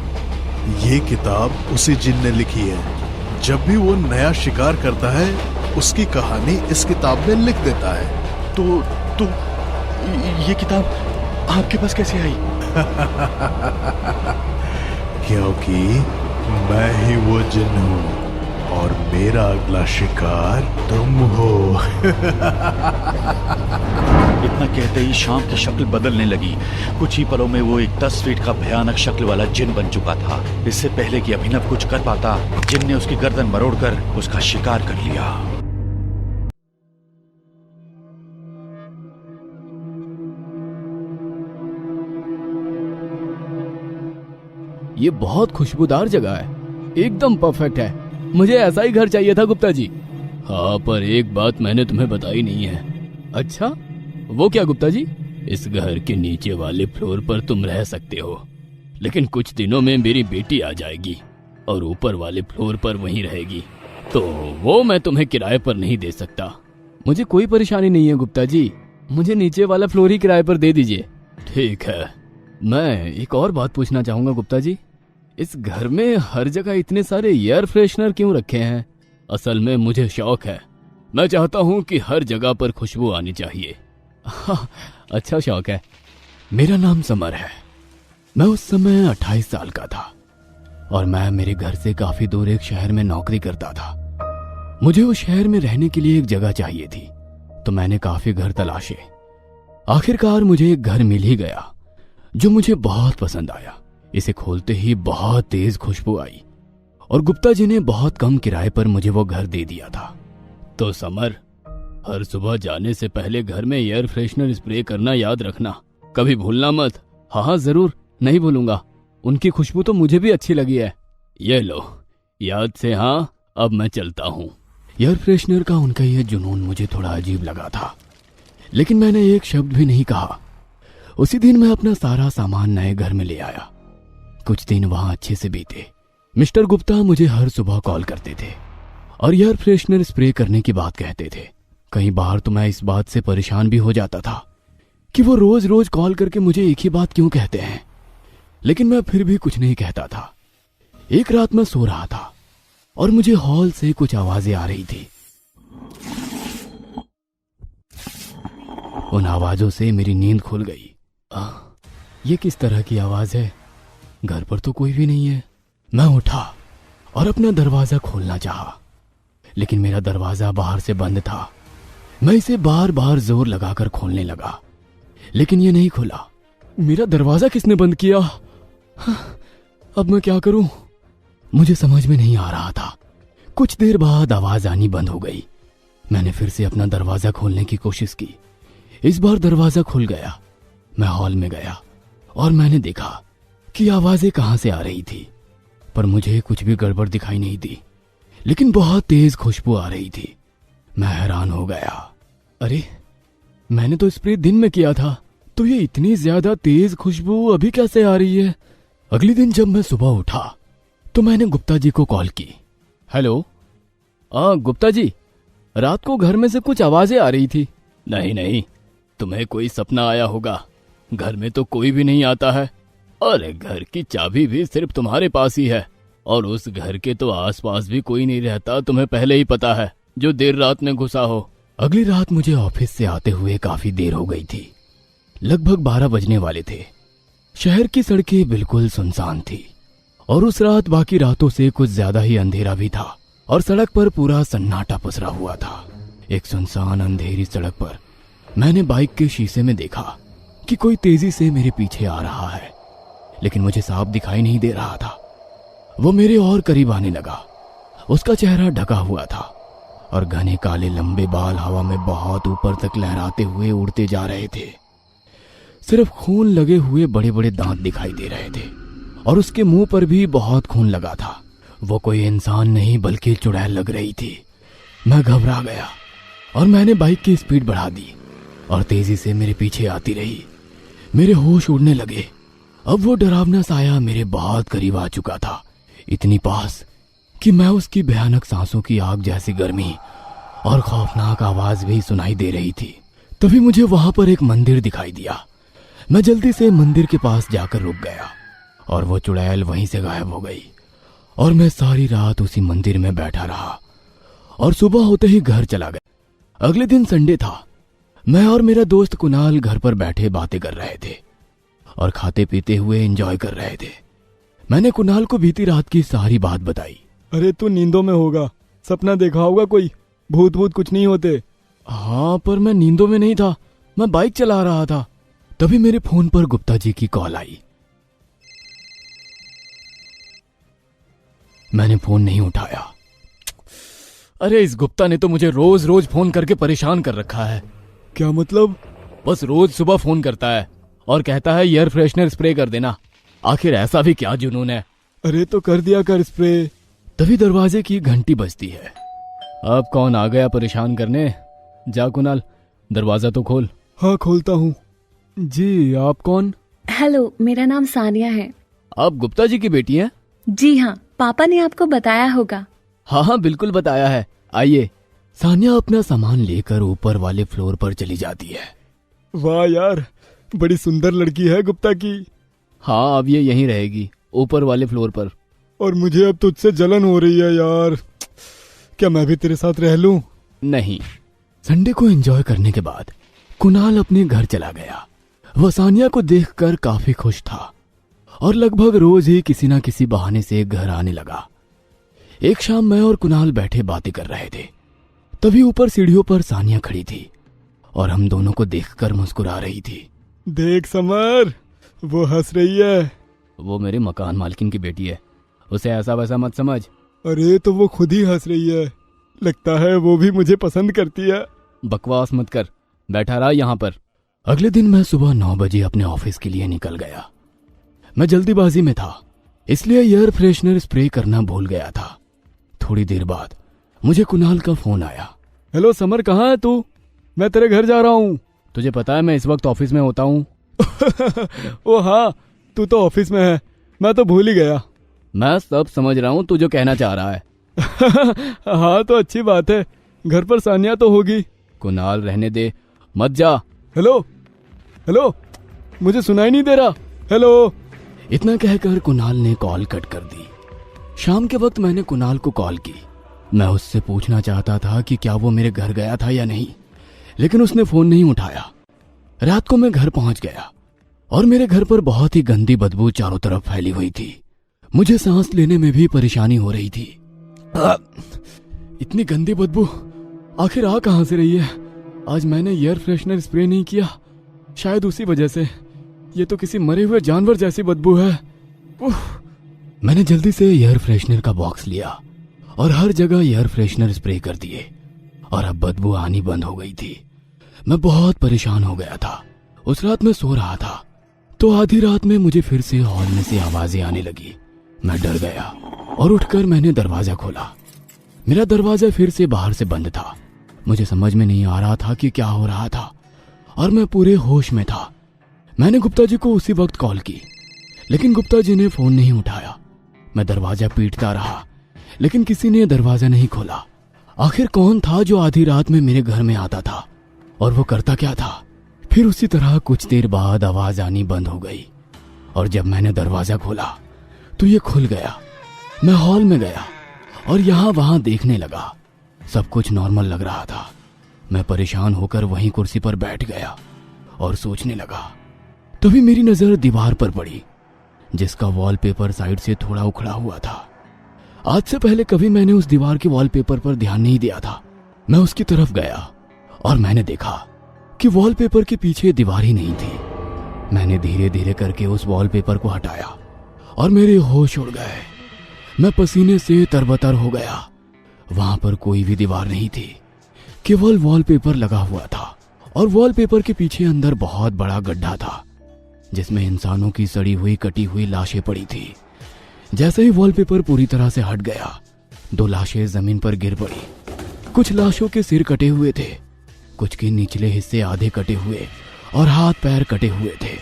ये किताब उसी जिन ने लिखी है। जब भी वो नया शिकार करता है, उसकी कहानी इस किताब में लिख देता है। तो ये किताब आपके पास कैसे आई? क्योंकि मैं ही वो जिन हूँ और मेरा अगला शिकार तुम हो। इतना कहते ही शाम की शक्ल बदलने लगी। कुछ ही पलों में वो एक 10 फीट का भयानक शक्ल वाला जिन बन चुका था। इससे पहले कि अभिनव कुछ कर पाता, जिन ने उसकी गर्दन मरोड़कर उसका शिकार कर लिया। ये बहुत खुशबूदार जगह है, एकदम परफेक्ट है। मुझे ऐसा ही घर चाहिए था गुप्ता जी। हाँ, पर एक बात मैंने तुम्हें बताई नहीं है। अच्छा, वो क्या गुप्ता जी? इस घर के नीचे वाले फ्लोर पर तुम रह सकते हो, लेकिन कुछ दिनों में मेरी बेटी आ जाएगी और ऊपर वाले फ्लोर पर वहीं रहेगी, तो वो मैं तुम्हें किराए पर नहीं दे सकता। मुझे कोई परेशानी नहीं है गुप्ता जी, मुझे नीचे वाला फ्लोर ही किराए पर दे दीजिए। ठीक है। मैं एक और बात पूछना चाहूंगा गुप्ता जी, इस घर में हर जगह इतने सारे एयर फ्रेशनर क्यों रखे हैं? असल में मुझे शौक है, मैं चाहता हूं कि हर जगह पर खुशबू आनी चाहिए। हाँ, अच्छा शौक है। मेरा नाम समर है। मैं उस समय 28 साल का था और मैं मेरे घर से काफी दूर एक शहर में नौकरी करता था। मुझे उस शहर में रहने के लिए एक जगह चाहिए थी, तो मैंने काफी घर तलाशे, आखिरकार मुझे एक घर मिल ही गया जो मुझे बहुत पसंद आया। इसे खोलते ही बहुत तेज खुशबू आई और गुप्ता जी ने बहुत कम किराए पर मुझे वो घर दे दिया था। तो समर, हर सुबह जाने से पहले घर में एयर फ्रेशनर स्प्रे करना याद रखना, कभी भूलना मत। हाँ जरूर, नहीं भूलूंगा। उनकी खुशबू तो मुझे भी अच्छी लगी है। ये लो, याद से। हाँ, अब मैं चलता हूँ। एयर फ्रेशनर का उनका यह जुनून मुझे थोड़ा अजीब लगा था, लेकिन मैंने एक शब्द भी नहीं कहा। उसी दिन मैं अपना सारा सामान नए घर में ले आया। कुछ दिन वहां अच्छे से बीते। मिस्टर गुप्ता मुझे हर सुबह कॉल करते थे और एयर फ्रेशनर स्प्रे करने की बात कहते थे। कई बार तो मैं इस बात से परेशान भी हो जाता था कि वो रोज रोज कॉल करके मुझे एक ही बात क्यों कहते हैं, लेकिन मैं फिर भी कुछ नहीं कहता था। एक रात मैं सो रहा था और मुझे हॉल से कुछ आवाजें आ रही थी। उन आवाजों से मेरी नींद खुल गई। ये किस तरह की आवाज है? घर पर तो कोई भी नहीं है। मैं उठा और अपना दरवाजा खोलना चाहा, लेकिन मेरा दरवाजा बाहर से बंद था। मैं इसे बार बार जोर लगाकर खोलने लगा, लेकिन ये नहीं खुला। मेरा दरवाजा किसने बंद किया? अब मैं क्या करूं? मुझे समझ में नहीं आ रहा था। कुछ देर बाद आवाज आनी बंद हो गई। मैंने फिर से अपना दरवाजा खोलने की कोशिश की। इस बार दरवाजा खुल गया। मैं हॉल में गया और मैंने देखा कि आवाजें कहां से आ रही थी, पर मुझे कुछ भी गड़बड़ दिखाई नहीं दी, लेकिन बहुत तेज खुशबू आ रही थी। मैं हैरान हो गया। अरे, मैंने तो स्प्रे दिन में किया था, तो ये इतनी ज्यादा तेज खुशबू अभी कैसे आ रही है? अगले दिन जब मैं सुबह उठा तो मैंने गुप्ता जी को कॉल की। हेलो, गुप्ता जी, रात को घर में से कुछ आवाजें आ रही थी। नहीं, तुम्हें कोई सपना आया होगा। घर में तो कोई भी नहीं आता है। अरे, घर की चाबी भी सिर्फ तुम्हारे पास ही है, और उस घर के तो आसपास भी कोई नहीं रहता, तुम्हें पहले ही पता है, जो देर रात में घुसा हो। अगली रात मुझे ऑफिस से आते हुए काफी देर हो गई थी। लगभग 12 बजने वाले थे। शहर की सड़कें बिल्कुल सुनसान थी और उस रात बाकी रातों से कुछ ज्यादा ही अंधेरा भी था और सड़क पर पूरा सन्नाटा पसरा हुआ था। एक सुनसान अंधेरी सड़क पर मैंने बाइक के शीशे में देखा कि कोई तेजी से मेरे पीछे आ रहा है, लेकिन मुझे साफ दिखाई नहीं दे रहा था। वो मेरे और करीब आने लगा। उसका चेहरा ढका हुआ था और घने काले लंबे बाल हवा में बहुत ऊपर तक लहराते हुए उड़ते जा रहे थे। सिर्फ खून लगे हुए बड़े बड़े दांत दिखाई दे रहे थे और उसके मुंह पर भी बहुत खून लगा था। वो कोई इंसान नहीं बल्कि चुड़ैल लग रही थी। मैं घबरा गया और मैंने बाइक की स्पीड बढ़ा दी और तेजी से मेरे पीछे आती रही। मेरे होश उड़ने लगे। अब वो डरावना साया मेरे बहुत करीब आ चुका था, इतनी पास कि मैं उसकी भयानक सांसों की आग जैसी गर्मी और खौफनाक आवाज भी सुनाई दे रही थी। तभी मुझे वहां पर एक मंदिर दिखाई दिया। मैं जल्दी से मंदिर के पास जाकर रुक गया और वो चुड़ैल वहीं से गायब हो गई और मैं सारी रात उसी मंदिर में बैठा रहा और सुबह होते ही घर चला गया। अगले दिन संडे था। मैं और मेरा दोस्त कुणाल घर पर बैठे बातें कर रहे थे और खाते पीते हुए एंजॉय कर रहे थे। मैंने कुणाल को बीती रात की सारी बात बताई। अरे, तू नींदों में होगा, सपना देखा होगा कोई। भूत कुछ नहीं होते। हाँ, पर मैं नींदों में नहीं था, मैं बाइक चला रहा था। तभी मेरे फोन पर गुप्ता जी की कॉल आई। मैंने फोन नहीं उठाया। अरे, इस गुप्ता ने तो मुझे रोज रोज फोन करके परेशान कर रखा है। क्या मतलब? बस रोज सुबह फोन करता है और कहता है एयर फ्रेशनर स्प्रे कर देना। आखिर ऐसा भी क्या जुनून है? अरे, तो कर दिया कर स्प्रे। तभी दरवाजे की घंटी बजती है। अब कौन आ गया परेशान करने? जा कुणाल, दरवाजा तो खोल। हाँ, खोलता हूँ। जी, आप कौन? हेलो, मेरा नाम सानिया है। आप गुप्ता जी की बेटी हैं? जी हाँ, पापा ने आपको बताया होगा। हाँ, बिल्कुल बताया है। आइए। सानिया अपना सामान लेकर ऊपर वाले फ्लोर पर चली जाती है। वाह यार, बड़ी सुंदर लड़की है गुप्ता की। हाँ, अब ये यहीं रहेगी, ऊपर वाले फ्लोर पर। और मुझे अब तुझसे जलन हो रही है यार। क्या मैं भी तेरे साथ रह लूं? नहीं। संडे को एंजॉय करने के बाद कुणाल अपने घर चला गया। वह सानिया को देखकर काफी खुश था और लगभग रोज ही किसी न किसी बहाने से घर आने लगा। एक शाम मैं और कुणाल बैठे बातें कर रहे थे। तभी ऊपर सीढ़ियों पर सानिया खड़ी थी और हम दोनों को देखकर मुस्कुरा रही थी। देख समर, वो हंस रही है। वो मेरे मकान मालकिन की बेटी है, उसे ऐसा वैसा मत समझ। अरे तो वो खुद ही हंस रही है, लगता है वो भी मुझे पसंद करती है। बकवास मत कर, बैठा रहा यहाँ पर। अगले दिन मैं सुबह 9 बजे अपने ऑफिस के लिए निकल गया। मैं जल्दीबाजी में था, इसलिए एयर फ्रेशनर स्प्रे करना भूल गया था। थोड़ी देर बाद मुझे कुणाल का फोन आया। हेलो समर, कहाँ है तू? मैं तेरे घर जा रहा हूँ। तुझे पता है मैं इस वक्त ऑफिस में होता हूँ। ओ हाँ, तू तो ऑफिस में है, मैं तो भूल ही गया। मैं सब समझ रहा हूँ तू जो कहना चाह रहा है। हाँ तो अच्छी बात है, घर पर सानिया तो होगी। कुणाल रहने दे, मत जा। हेलो हेलो, मुझे सुनाई नहीं दे रहा। हेलो। इतना कहकर कुणाल ने कॉल कट कर दी। शाम के वक्त मैंने कुणाल को कॉल की। मैं उससे पूछना चाहता था कि क्या वो मेरे घर गया था या नहीं, लेकिन उसने फोन नहीं उठाया। रात को मैं घर पहुंच गया और मेरे घर पर बहुत ही गंदी बदबू चारों तरफ फैली हुई थी। मुझे सांस लेने में भी परेशानी हो रही थी। इतनी गंदी बदबू आखिर आ कहां से रही है? आज मैंने एयर फ्रेशनर स्प्रे नहीं किया, शायद उसी वजह से। ये तो किसी मरे हुए जानवर जैसी बदबू है। मैंने जल्दी से एयर फ्रेशनर का बॉक्स लिया और हर जगह एयर फ्रेशनर स्प्रे कर दिए और अब बदबू आनी बंद हो गई थी। मैं बहुत परेशान हो गया था। उस रात मैं सो रहा था तो आधी रात में मुझे फिर से हॉल में से आवाजें आने लगी। मैं डर गया और उठकर मैंने दरवाजा खोला। मेरा दरवाजा फिर से बाहर से बंद था। मुझे समझ में नहीं आ रहा था कि क्या हो रहा था और मैं पूरे होश में था। मैंने गुप्ता जी को उसी वक्त कॉल की, लेकिन गुप्ता जी ने फोन नहीं उठाया। मैं दरवाजा पीटता रहा, लेकिन किसी ने दरवाजा नहीं खोला। आखिर कौन था जो आधी रात में मेरे घर में आता था और वो करता क्या था? फिर उसी तरह कुछ देर बाद आवाज आनी बंद हो गई और जब मैंने दरवाजा खोला तो ये खुल गया। मैं हॉल में गया और यहाँ वहां देखने लगा। सब कुछ नॉर्मल लग रहा था। मैं परेशान होकर वहीं कुर्सी पर बैठ गया और सोचने लगा। तभी मेरी नजर दीवार पर पड़ी, जिसका वॉलपेपर साइड से थोड़ा उखड़ा हुआ था। आज से पहले कभी मैंने उस दीवार के वॉलपेपर पर ध्यान नहीं दिया था। मैं उसकी तरफ गया और मैंने देखा कि वॉलपेपर के पीछे दीवार ही नहीं थी। मैंने धीरे धीरे करके उस वॉलपेपर को हटाया और मेरे होश उड़ गए। मैं पसीने से तरबतर हो गया। वहां पर कोई भी दीवार नहीं थी, केवल वॉलपेपर लगा हुआ था और वॉलपेपर के पीछे अंदर बहुत बड़ा गड्ढा था जिसमें इंसानों की सड़ी हुई कटी हुई लाशें पड़ी थी। जैसे ही वॉलपेपर पूरी तरह से हट गया, 2 लाशें जमीन पर गिर पड़ी। कुछ लाशों के सिर कटे हुए थे, कुछ के निचले हिस्से आधे कटे हुए और हाथ पैर कटे हुए थे।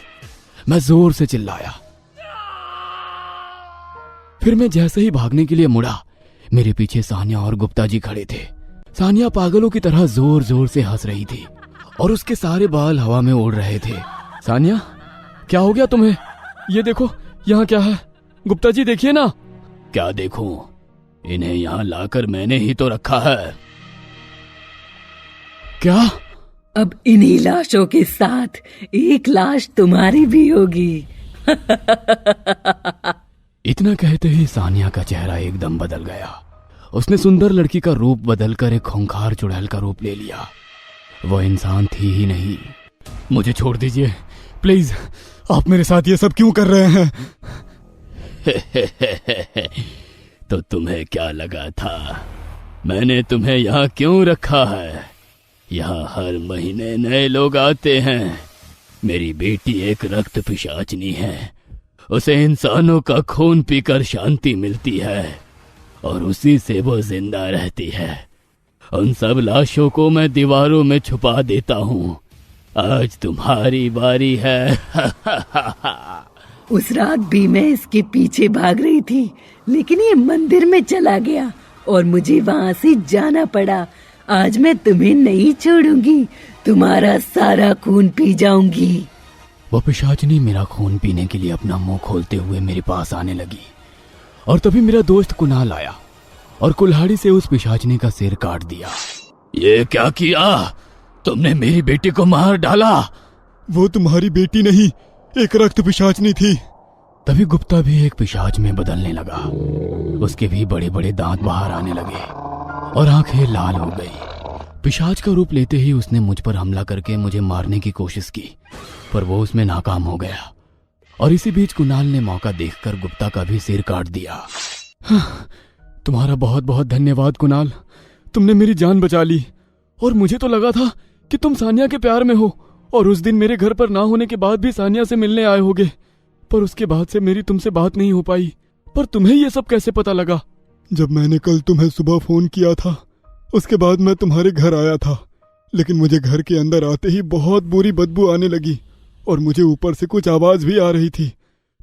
मैं जोर से चिल्लाया। फिर मैं जैसे ही भागने के लिए मुड़ा, मेरे पीछे सानिया और गुप्ता जी खड़े थे। सानिया पागलों की तरह जोर जोर से हंस रही थी और उसके सारे बाल हवा में उड़ रहे थे। सानिया, क्या हो गया तुम्हें? ये देखो, यहाँ क्या है? गुप्ता जी देखिए ना। क्या देखूं? इन्हें यहाँ लाकर मैंने ही तो रखा है। क्या? अब इन्हीं लाशों के साथ एक लाश तुम्हारी भी होगी। इतना कहते ही सानिया का चेहरा एकदम बदल गया। उसने सुंदर लड़की का रूप बदलकर एक खूंखार चुड़ैल का रूप ले लिया। वो इंसान थी ही नहीं। मुझे छोड़ दीजिए प्लीज। आप मेरे साथ ये सब क्यों कर रहे हैं? तो तुम्हें क्या लगा था मैंने तुम्हें यहाँ क्यों रखा है? यहाँ हर महीने नए लोग आते हैं। मेरी बेटी एक रक्त पिशाचनी है। उसे इंसानों का खून पीकर शांति मिलती है और उसी से वो जिंदा रहती है। उन सब लाशों को मैं दीवारों में छुपा देता हूँ। आज तुम्हारी बारी है। उस रात भी मैं इसके पीछे भाग रही थी, लेकिन ये मंदिर में चला गया और मुझे वहाँ से जाना पड़ा। आज मैं तुम्हें नहीं छोड़ूंगी, तुम्हारा सारा खून पी जाऊंगी। वो पिशाचनी मेरा खून पीने के लिए अपना मुंह खोलते हुए मेरे पास आने लगी और तभी मेरा दोस्त कुणाल आया और कुल्हाड़ी से उस पिशाचनी का सिर काट दिया। ये क्या किया? तुमने मेरी बेटी को मार डाला। वो तुम्हारी बेटी नहीं, एक रक्त पिशाचनी थी। तभी गुप्ता भी एक पिशाच में बदलने लगा। उसके भी बड़े बड़े दांत बाहर आने लगे और आंखें लाल हो गई। पिशाच का रूप लेते ही उसने मुझ पर हमला करके मुझे मारने की कोशिश की, पर वो उसमें नाकाम हो गया। और इसी बीच कुणाल ने मौका देखकर गुप्ता का भी सिर काट दिया। तुम्हारा बहुत बहुत धन्यवाद कुणाल, तुमने मेरी जान बचा ली। और मुझे तो लगा था कि तुम सानिया के प्यार में हो, और उस दिन मेरे घर पर ना होने के बाद भी सानिया से मिलने आए होगे, पर उसके बाद से मेरी तुमसे बात नहीं हो पाई। पर तुम्हें ये सब कैसे पता लगा? जब मैंने कल तुम्हें सुबह फोन किया था, उसके बाद मैं तुम्हारे घर आया था, लेकिन मुझे घर के अंदर आते ही बहुत बुरी बदबू आने लगी और मुझे ऊपर से कुछ आवाज भी आ रही थी।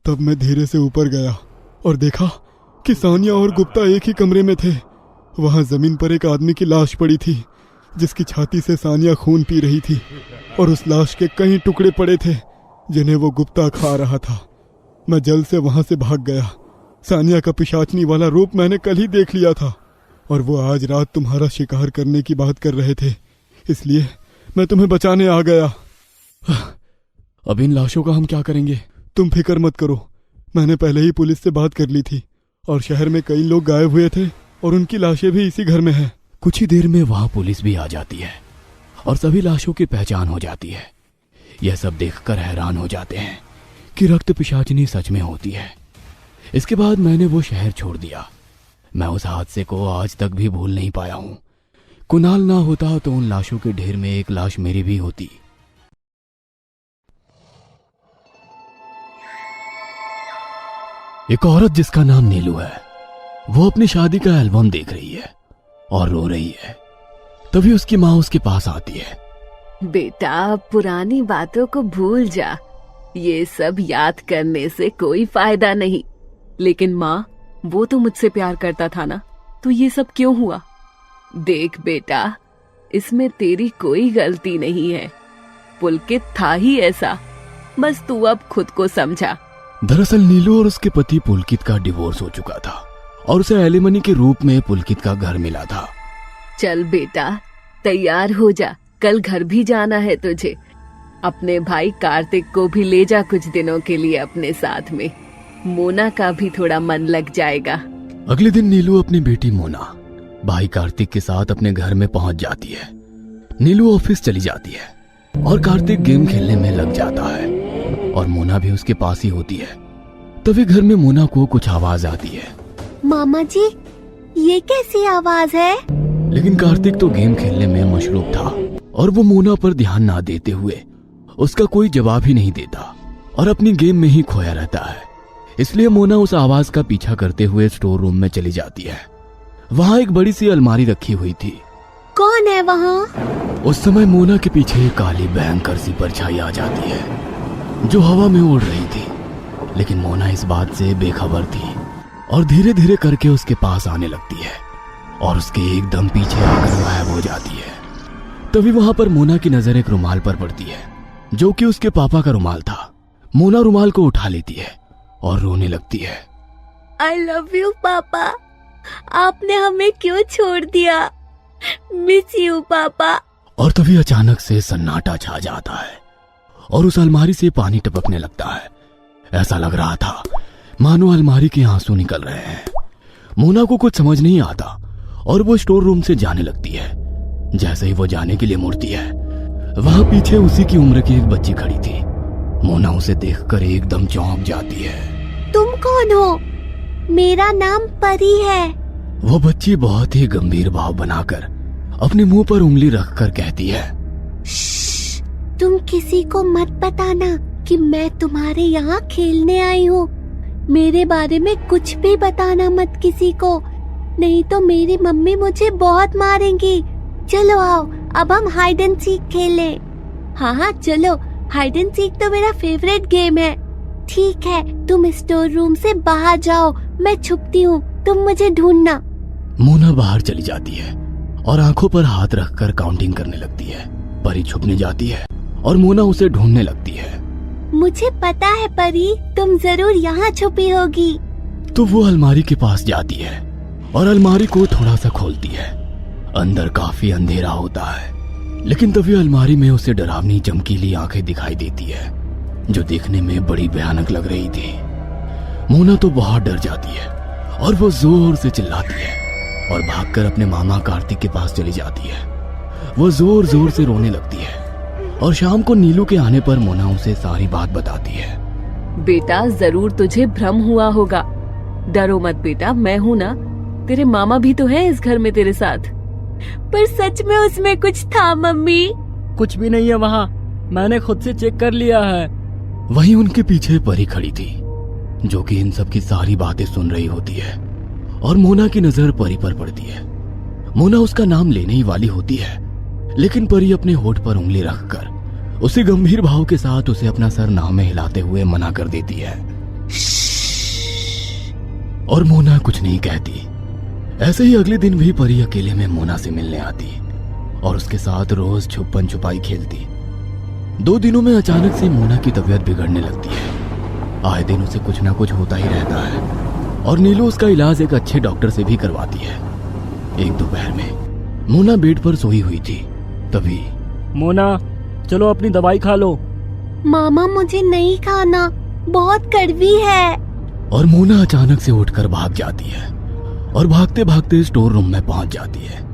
तब मैं धीरे से ऊपर गया और देखा कि सानिया और गुप्ता एक ही कमरे में थे। वहां जमीन पर एक आदमी की लाश पड़ी थी, जिसकी छाती से सानिया खून पी रही थी, और उस लाश के कई टुकड़े पड़े थे जिन्हें वो गुप्ता खा रहा था। मैं जल्द से वहां से भाग गया। सानिया का पिशाचनी वाला रूप मैंने कल ही देख लिया था, और वो आज रात तुम्हारा शिकार करने की बात कर रहे थे, इसलिए मैं तुम्हें बचाने आ गया। अब इन लाशों का हम क्या करेंगे? तुम फिक्र मत करो, मैंने पहले ही पुलिस से बात कर ली थी, और शहर में कई लोग गायब हुए थे और उनकी लाशें भी इसी घर में हैं। कुछ ही देर में वहां पुलिस भी आ जाती है और सभी लाशों की पहचान हो जाती है। यह सब देखकर हैरान हो जाते हैं कि रक्त पिशाचनी सच में होती है। इसके बाद मैंने वो शहर छोड़ दिया। मैं उस हादसे को आज तक भी भूल नहीं पाया हूं। कुणाल ना होता तो उन लाशों के ढेर में एक लाश मेरी भी होती। एक औरत जिसका नाम नीलू है, वो अपनी शादी का एल्बम देख रही है और रो रही है। तभी उसकी माँ उसके पास आती है। बेटा, पुरानी बातों को भूल जा, ये सब याद करने से कोई फायदा नहीं। लेकिन माँ, वो तो मुझसे प्यार करता था ना, तो ये सब क्यों हुआ? देख बेटा, इसमें तेरी कोई गलती नहीं है, पुलकित था ही ऐसा, बस तू अब खुद को समझा। दरअसल नीलू और उसके पति पुलकित का डिवोर्स हो चुका था और उसे एलिमनी के रूप में पुलकित का घर मिला था। चल बेटा, तैयार हो जा, कल घर भी जाना है तुझे। अपने भाई कार्तिक को भी ले जा कुछ दिनों के लिए अपने साथ में, मोना का भी थोड़ा मन लग जाएगा। अगले दिन नीलू अपनी बेटी मोना भाई कार्तिक के साथ अपने घर में पहुंच जाती है। नीलू ऑफिस चली जाती है और कार्तिक गेम खेलने में लग जाता है और मोना भी उसके पास ही होती है। तभी घर में मोना को कुछ आवाज आती है। मामा जी, ये कैसी आवाज है? लेकिन कार्तिक तो गेम खेलने में मशरूफ था और वो मोना पर ध्यान ना देते हुए उसका कोई जवाब ही नहीं देता और अपनी गेम में ही खोया रहता है। इसलिए मोना उस आवाज का पीछा करते हुए स्टोर रूम में चली जाती है। वहाँ एक बड़ी सी अलमारी रखी हुई थी। कौन है वहाँ? उस समय मोना के पीछे एक काली भयंकर सी परछाई आ जाती है जो हवा में उड़ रही थी, लेकिन मोना इस बात से बेखबर थी और धीरे धीरे करके उसके पास आने लगती है और उसके एकदम पीछे आकर गायब हो जाती है। तभी वहां पर मोना की नजर एक रुमाल पर पड़ती है जो कि उसके पापा का रुमाल था। मोना रुमाल को उठा लेती है और रोने लगती है। I love you पापा, आपने हमें क्यों छोड़ दिया? मिस यू पापा। और तभी अचानक से सन्नाटा छा जाता है और उस अलमारी से पानी टपकने लगता है। ऐसा लग रहा था मानो अलमारी के आंसू निकल रहे हैं। मोना को कुछ समझ नहीं आता और वो स्टोर रूम से जाने लगती है। जैसे ही वो जाने के लिए मुड़ती है, वहां पीछे उसी की उम्र की एक बच्ची खड़ी थी। मोना उसे देखकर एकदम चौंक जाती है। तुम कौन हो? मेरा नाम परी है। वो बच्ची बहुत ही गंभीर भाव बनाकर अपने मुंह पर उंगली रखकर कहती है, तुम किसी को मत बताना कि मैं तुम्हारे यहाँ खेलने आई हूँ। मेरे बारे में कुछ भी बताना मत किसी को, नहीं तो मेरी मम्मी मुझे बहुत मारेंगी। चलो आओ, अब हम हाइड एंड सीक खेलें। हाँ चलो, हाइड एंड सीक तो मेरा फेवरेट गेम है। ठीक है, तुम स्टोर रूम से बाहर जाओ, मैं छुपती हूँ, तुम मुझे ढूंढना। मोना बाहर चली जाती है और आंखों पर हाथ रखकर काउंटिंग करने लगती है। परी छुपने जाती है और मोना उसे ढूंढने लगती है। मुझे पता है परी, तुम जरूर यहाँ छुपी होगी। तो वो अलमारी के पास जाती है और अलमारी को थोड़ा सा खोलती है। अंदर काफी अंधेरा होता है, लेकिन तभी अलमारी में उसे डरावनी चमकीली आंखें दिखाई देती है जो देखने में बड़ी भयानक लग रही थी। मोना तो बहुत डर जाती है और वो जोर से चिल्लाती है और भागकर अपने मामा कार्तिक के पास चली जाती है। वो जोर जोर से रोने लगती है और शाम को नीलू के आने पर मोना उसे सारी बात बताती है। बेटा जरूर तुझे भ्रम हुआ होगा, डरो मत बेटा, मैं हूँ ना, तेरे मामा भी तो है इस घर में तेरे साथ। पर सच में उसमें कुछ था मम्मी? कुछ भी नहीं है वहाँ, मैंने खुद से चेक कर लिया है। वहीं उनके पीछे परी खड़ी थी जो कि इन सब की सारी बातें सुन रही होती है और मोना की नजर परी पर पड़ती है। मोना उसका नाम लेने ही वाली होती है, लेकिन परी अपने होठ पर उंगली रखकर उसे गंभीर भाव के साथ उसे अपना सर नाव में हिलाते हुए मना कर देती है और मोना कुछ नहीं कहती। ऐसे ही अगले दिन भी परी अकेले में मोना से मिलने आती और उसके साथ रोज छुपन छुपाई खेलती। 2 दिनों में अचानक से मोना की तबीयत बिगड़ने लगती है। आए दिन उसे कुछ ना कुछ होता ही रहता है और नीलू उसका इलाज एक अच्छे डॉक्टर से भी करवाती है। एक दोपहर में मोना बेड पर सोई हुई थी, तभी मोना चलो अपनी दवाई खा लो। मामा मुझे नहीं खाना, बहुत कड़वी है। और मोना अचानक से उठकर भाग जाती है और भागते भागते स्टोर रूम में पहुंच जाती है।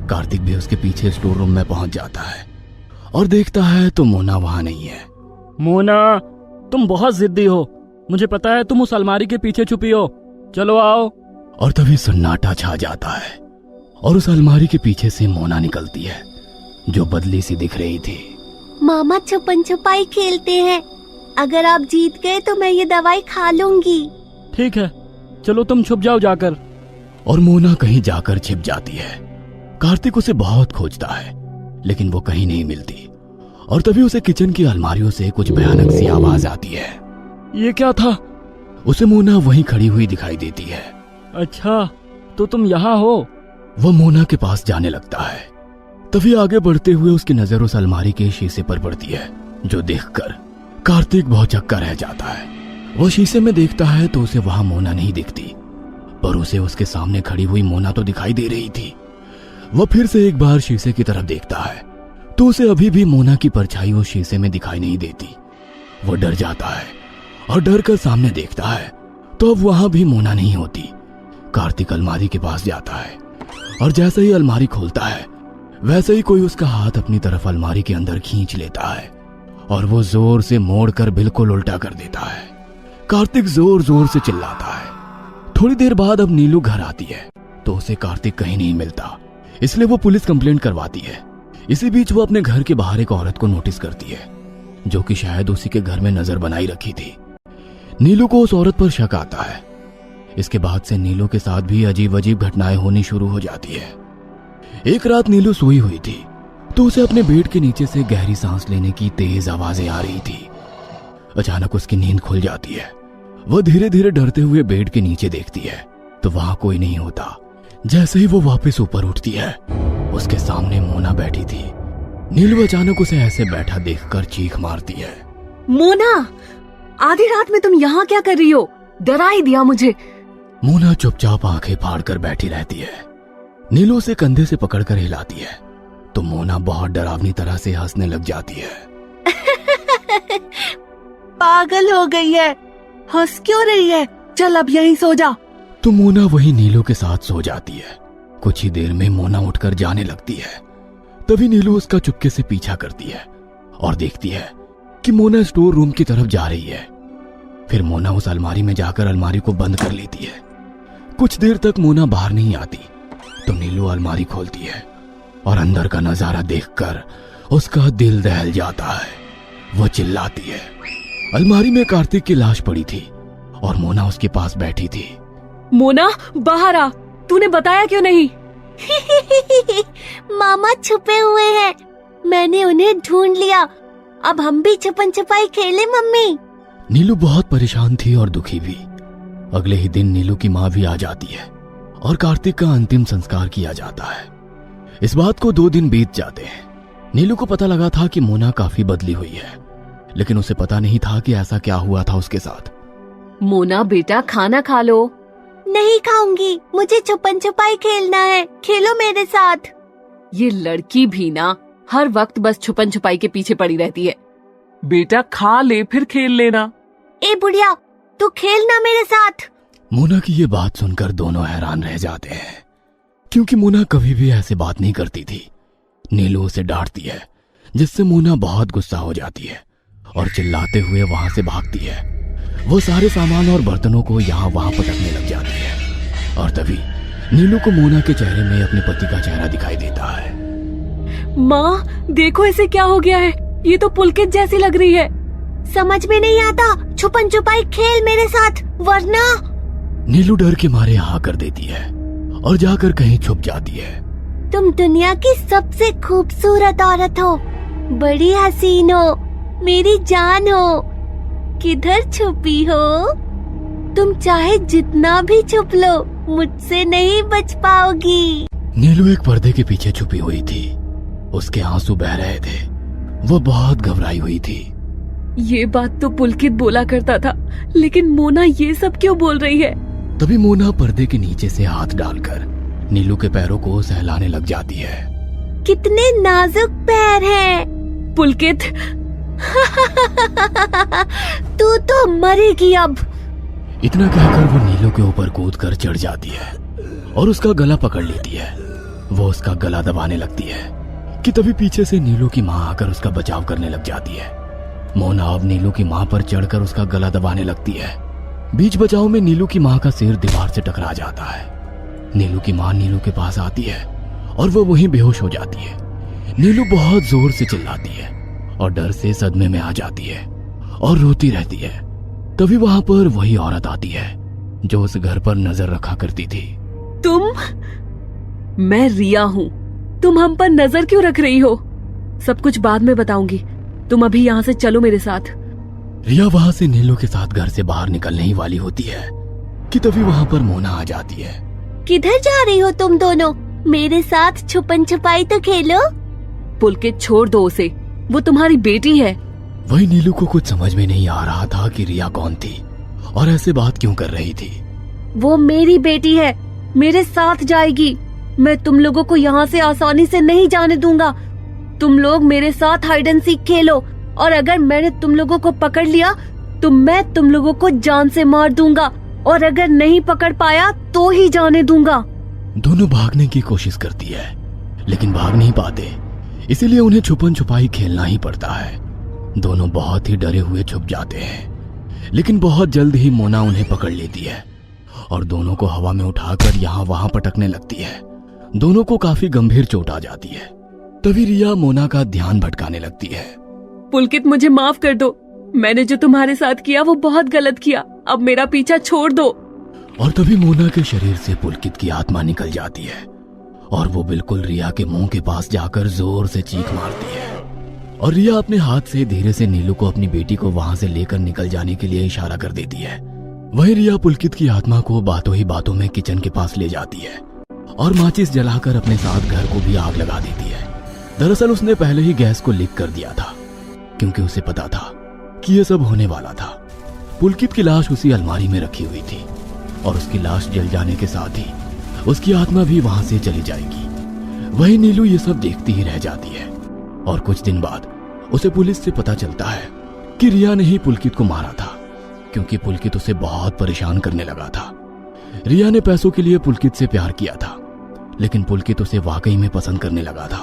कार्तिक भी उसके पीछे स्टोर रूम में पहुंच जाता है और देखता है तो मोना वहां नहीं है। मोना तुम बहुत जिद्दी हो, मुझे पता है तुम उस अलमारी के पीछे छुपी हो, चलो आओ। और तभी सन्नाटा छा जाता है और उस अलमारी के पीछे से मोना निकलती है जो बदली सी दिख रही थी। मामा छुपन छुपाई खेलते हैं, अगर आप जीत गए तो मैं ये दवाई खा लूंगी। ठीक है, चलो तुम छुप जाओ जाकर। और मोना कहीं जाकर छिप जाती है। कार्तिक उसे बहुत खोजता है लेकिन वो कहीं नहीं मिलती और तभी उसे किचन की अलमारियों से कुछ भयानक सी आवाज आती है। ये क्या था? उसे मोना वहीं खड़ी हुई दिखाई देती है। अच्छा तो तुम यहाँ हो? वो मोना के पास जाने लगता है, तभी आगे बढ़ते हुए उसकी नजर उस अलमारी के शीशे पर पड़ती है जो देखकर कार्तिक भौचक्का रह जाता है। वो शीशे में देखता है तो उसे वहां मोना नहीं दिखती, पर उसे उसके सामने खड़ी हुई मोना तो दिखाई दे रही थी। वो फिर से एक बार शीशे की तरफ देखता है तो उसे अभी भी मोना की परछाई उस शीशे में दिखाई नहीं देती। वो डर जाता है और डर कर सामने देखता है तो अब वहां भी मोना नहीं होती। कार्तिक अलमारी के पास जाता है और जैसे ही अलमारी खोलता है वैसे ही कोई उसका हाथ अपनी तरफ अलमारी के अंदर खींच लेता है और वो जोर से मोड़कर बिल्कुल उल्टा कर देता है। कार्तिक जोर जोर से चिल्लाता है। थोड़ी देर बाद अब नीलू घर आती है तो उसे कार्तिक कहीं नहीं मिलता, इसलिए वो पुलिस कंप्लेंट करवाती है। इसी बीच वो अपने घर के बाहर एक औरत को नोटिस करती है जो कि शायद उसी के घर में नजर बनाई रखी थी। नीलू को उस औरत पर शक आता है। इसके बाद से नीलू के साथ भी अजीब अजीब घटनाएं होनी शुरू हो जाती है। एक रात नीलू सोई हुई थी तो उसे अपने बेड के नीचे से गहरी सांस लेने की तेज आवाजें आ रही थी। अचानक उसकी नींद खुल जाती है। वह धीरे धीरे डरते हुए बेड के नीचे देखती है तो वहां कोई नहीं होता। जैसे ही वो वापस ऊपर उठती है उसके सामने मोना बैठी थी। नीलू अचानक उसे ऐसे बैठा देखकर चीख मारती है। मोना, आधी रात में तुम यहाँ क्या कर रही हो? डरा ही दिया मुझे। मोना चुपचाप आंखें फाड़कर बैठी रहती है। नीलू उसे कंधे से पकड़कर हिलाती है तो मोना बहुत डरावनी तरह से हंसने लग जाती है। पागल हो गई है, हंस क्यों रही है? चल अब यहीं सो जा। तो मोना वही नीलू के साथ सो जाती है। कुछ ही देर में मोना उठकर जाने लगती है। तभी नीलू उसका चुपके से पीछा करती है और देखती है कि मोना स्टोर रूम की तरफ जा रही है। फिर मोना उस अलमारी में जाकर अलमारी को बंद कर लेती है। कुछ देर तक मोना बाहर नहीं आती तो नीलू अलमारी खोलती है और अंदर का नजारा देखकर उसका दिल दहल जाता है। वो चिल्लाती है। अलमारी में कार्तिक की लाश पड़ी थी और मोना उसके पास बैठी थी। मोना बाहर आ, तूने बताया क्यों नहीं? मामा छुपे हुए हैं, मैंने उन्हें ढूंढ लिया, अब हम भी छुपन छुपाई खेले मम्मी। नीलू बहुत परेशान थी और दुखी भी। अगले ही दिन नीलू की माँ भी आ जाती है और कार्तिक का अंतिम संस्कार किया जाता है। इस बात को 2 दिन बीत जाते हैं। नीलू को पता लगा था कि मोना काफी बदली हुई है, लेकिन उसे पता नहीं था कि ऐसा क्या हुआ था उसके साथ। मोना बेटा खाना खा लो। नहीं खाऊंगी, मुझे छुपन छुपाई खेलना है, खेलो मेरे साथ। ये लड़की भी ना हर वक्त बस छुपन छुपाई के पीछे पड़ी रहती है। बेटा खा ले फिर खेल लेना। ए बुढ़िया, तू खेलना मेरे साथ। मोना की ये बात सुनकर दोनों हैरान रह जाते हैं, क्योंकि मोना कभी भी ऐसे बात नहीं करती थी। नीलू उसे डांटती है, जिससे मोना बहुत गुस्सा हो जाती है और चिल्लाते हुए वहां से भागती है। वो सारे सामान और बर्तनों को यहाँ वहां पटकने लग जाती है और तभी नीलू को मोना के चेहरे में अपने पति का चेहरा दिखाई देता है। माँ देखो इसे क्या हो गया है, ये तो पुलकित जैसी लग रही है। समझ में नहीं आता, छुपन छुपाई खेल मेरे साथ वरना। नीलू डर के मारे हाँ कर देती है और जाकर कहीं छुप जाती है। तुम दुनिया की सबसे खूबसूरत औरत हो, बड़ी हसीन हो, मेरी जान हो। किधर छुपी हो? तुम चाहे जितना भी छुप लो, मुझसे नहीं बच पाओगी। नीलू एक पर्दे के पीछे छुपी हुई थी। उसके आंसू बह रहे थे। वो बहुत घबराई हुई थी। ये बात तो पुलकित बोला करता था, लेकिन मोना ये सब क्यों बोल रही है? तभी मोना पर्दे के नीचे से हाथ डालकर नीलू के पैरों को सहलाने लग जाती है। कितने नाजुक पैर हैं। पुलकित तू तो मरेगी अब। इतना कहकर वो नीलू के ऊपर कूदकर चढ़ जाती है और उसका गला पकड़ लेती है। वो उसका गला दबाने लगती है कि तभी पीछे से नीलू की माँ आकर उसका बचाव करने लग जाती है। मोना अब नीलू की माँ पर चढ़कर उसका गला दबाने लगती है। बीच बचाव में नीलू की माँ का सिर दीवार से टकरा जाता है। नीलू की माँ नीलू के पास आती है और वो वहीं बेहोश हो जाती है। नीलू बहुत जोर से चिल्लाती है और डर से सदमे में आ जाती है और रोती रहती है। तभी वहां पर वही औरत आती है जो उस घर पर नजर रखा करती थी। तुम? मैं रिया हूँ। तुम हम पर नजर क्यों रख रही हो? सब कुछ बाद में बताऊंगी। तुम अभी यहाँ से चलो मेरे साथ। रिया वहां से नीलू के साथ घर से बाहर निकलने ही वाली होती है कि तभी वहां पर मोना आ जाती है। किधर जा रही हो तुम दोनों? मेरे साथ छुपन छुपाई तो खेलो। पुलकित छोड़ दो उसे, वो तुम्हारी बेटी है। वही नीलू को कुछ समझ में नहीं आ रहा था कि रिया कौन थी और ऐसे बात क्यों कर रही थी। वो मेरी बेटी है, मेरे साथ जाएगी। मैं तुम लोगों को यहाँ से आसानी से नहीं जाने दूंगा। तुम लोग मेरे साथ हाइड एंड सीक खेलो और अगर मैंने तुम लोगों को पकड़ लिया तो मैं तुम लोगों को जान से मार दूंगा और अगर नहीं पकड़ पाया तो ही जाने दूंगा। दोनों भागने की कोशिश करती है लेकिन भाग नहीं पाते, इसीलिए उन्हें छुपन छुपाई खेलना ही पड़ता है। दोनों बहुत ही डरे हुए छुप जाते हैं लेकिन बहुत जल्द ही मोना उन्हें पकड़ लेती है और दोनों को हवा में उठाकर यहाँ वहां पटकने लगती है। दोनों को काफी गंभीर चोट आ जाती है। तभी रिया मोना का ध्यान भटकाने लगती है। पुलकित मुझे माफ कर दो, मैंने जो तुम्हारे साथ किया वो बहुत गलत किया। अब मेरा पीछा छोड़ दो। और तभी मोना के शरीर से पुलकित की आत्मा निकल जाती है और वो बिल्कुल रिया के मुंह के पास जाकर जोर से चीख मारती है और रिया अपने हाथ से धीरे से नीलू को अपनी बेटी को वहां से लेकर निकल जाने के लिए इशारा कर देती है। वही रिया पुलकित की आत्मा को बातों ही बातों में किचन के पास ले जाती है और माचिस जलाकर अपने साथ घर को भी आग लगा देती है। दरअसल उसने पहले ही गैस को लीक कर दिया था क्योंकि उसे पता था कि यह सब होने वाला था। पुलकित की लाश उसी अलमारी में रखी हुई थी और उसकी लाश जल जाने के साथ ही उसकी आत्मा भी वहां से चली जाएगी। वही नीलू ये सब देखती ही रह जाती है और कुछ दिन बाद उसे पुलिस से पता चलता है कि रिया ने ही पुलकित को मारा था क्योंकि पुलकित उसे बहुत परेशान करने लगा था। रिया ने पैसों के लिए पुलकित से प्यार किया था लेकिन पुलकित उसे वाकई में पसंद करने लगा था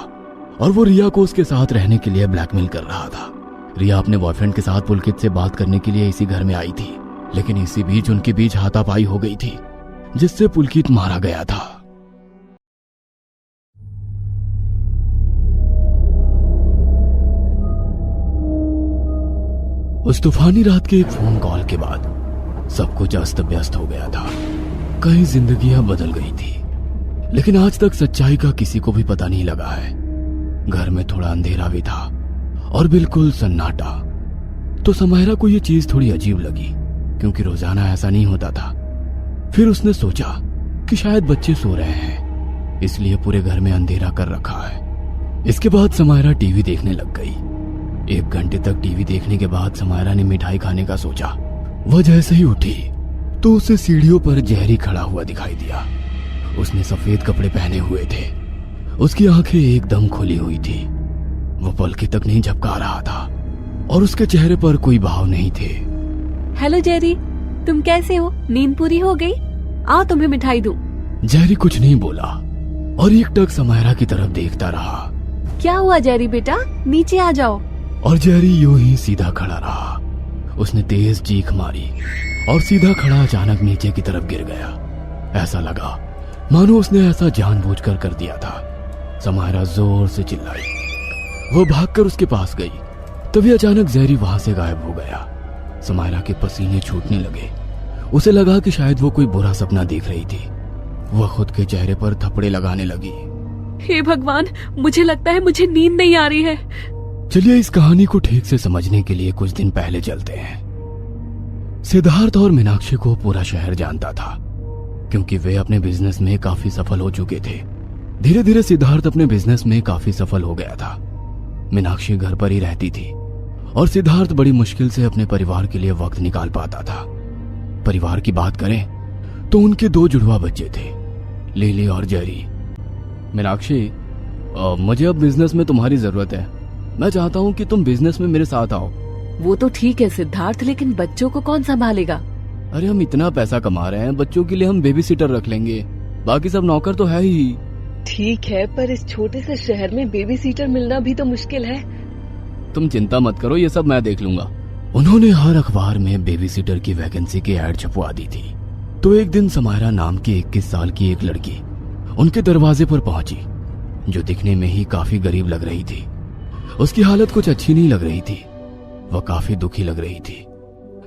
और वो रिया को उसके साथ रहने के लिए ब्लैकमेल कर रहा था। रिया अपने बॉयफ्रेंड के साथ पुलकित से बात करने के लिए इसी घर में आई थी लेकिन इसी बीच उनके बीच हाथापाई हो गई थी जिससे पुलकित मारा गया था। उस तूफानी रात के एक फोन कॉल के बाद सब कुछ अस्त व्यस्त हो गया था। कई जिंदगियां बदल गई थी लेकिन आज तक सच्चाई का किसी को भी पता नहीं लगा है। घर में थोड़ा अंधेरा भी था और बिल्कुल सन्नाटा। तो समायरा को यह चीज थोड़ी अजीब लगी क्योंकि रोजाना ऐसा नहीं होता था। फिर उसने सोचा कि शायद बच्चे सो रहे हैं इसलिए पूरे घर में अंधेरा कर रखा है। इसके बाद समायरा टीवी देखने लग गई। 1 घंटे तक टीवी देखने के बाद समायरा ने मिठाई खाने का सोचा। वह जैसे ही उठी तो उसे सीढ़ियों पर जहरी खड़ा हुआ दिखाई दिया। उसने सफेद कपड़े पहने हुए थे। उसकी आंखें एकदम खुली हुई थी। वो पलके तक नहीं झपका रहा था और उसके चेहरे पर कोई भाव नहीं थे। हेलो जेरी, तुम कैसे हो? नींद पूरी हो गई? आओ तुम्हें मिठाई दूं। जेरी कुछ नहीं बोला और एकटक समायरा की तरफ देखता रहा। क्या हुआ जेरी बेटा, नीचे आ जाओ। और जेरी यूं ही सीधा खड़ा रहा। उसने तेज चीख मारी और सीधा खड़ा अचानक नीचे की तरफ गिर गया। ऐसा लगा मानो उसने ऐसा जानबूझकर कर दिया था। समायरा जोर से चिल्लाई। वो भागकर उसके पास गई, तभी अचानक जेरी वहां से गायब हो गया। समायरा के पसीने छूटने लगे। उसे लगा कि शायद वो कोई बुरा सपना देख रही थी। वह खुद के चेहरे पर थप्पड़े लगाने लगी। हे भगवान, मुझे लगता है मुझे नींद नहीं आ रही है। चलिए इस कहानी को ठीक से समझने के लिए कुछ दिन पहले चलते हैं। सिद्धार्थ और मीनाक्षी को पूरा शहर जानता था, क्योंकि वे अपने बिजनेस में काफी सफल हो चुके थे। धीरे धीरे सिद्धार्थ अपने बिजनेस में काफी सफल हो गया था। मीनाक्षी घर पर ही रहती थी और सिद्धार्थ बड़ी मुश्किल से अपने परिवार के लिए वक्त निकाल पाता था। परिवार की बात करें तो उनके 2 जुड़वा बच्चे थे, लिली और जेरी। मीनाक्षी, मुझे अब बिजनेस में तुम्हारी जरूरत है। मैं चाहता हूँ कि तुम बिजनेस में मेरे साथ आओ। वो तो ठीक है सिद्धार्थ, लेकिन बच्चों को कौन संभालेगा? अरे हम इतना पैसा कमा रहे हैं, बच्चों के लिए हम बेबी सिटर रख लेंगे, बाकी सब नौकर तो है ही। ठीक है, पर इस छोटे से शहर में बेबी सीटर मिलना भी तो मुश्किल है। तुम चिंता मत करो, ये सब मैं देख लूंगा। उन्होंने हर अखबार में बेबी सिटर की वैकेंसी की ऐड छपवा दी थी। तो एक दिन समायरा नाम की 21 साल की एक लड़की उनके दरवाजे पर पहुंची, जो दिखने में ही काफी गरीब लग रही थी। उसकी हालत कुछ अच्छी नहीं लग रही थी, वह काफी दुखी लग रही थी।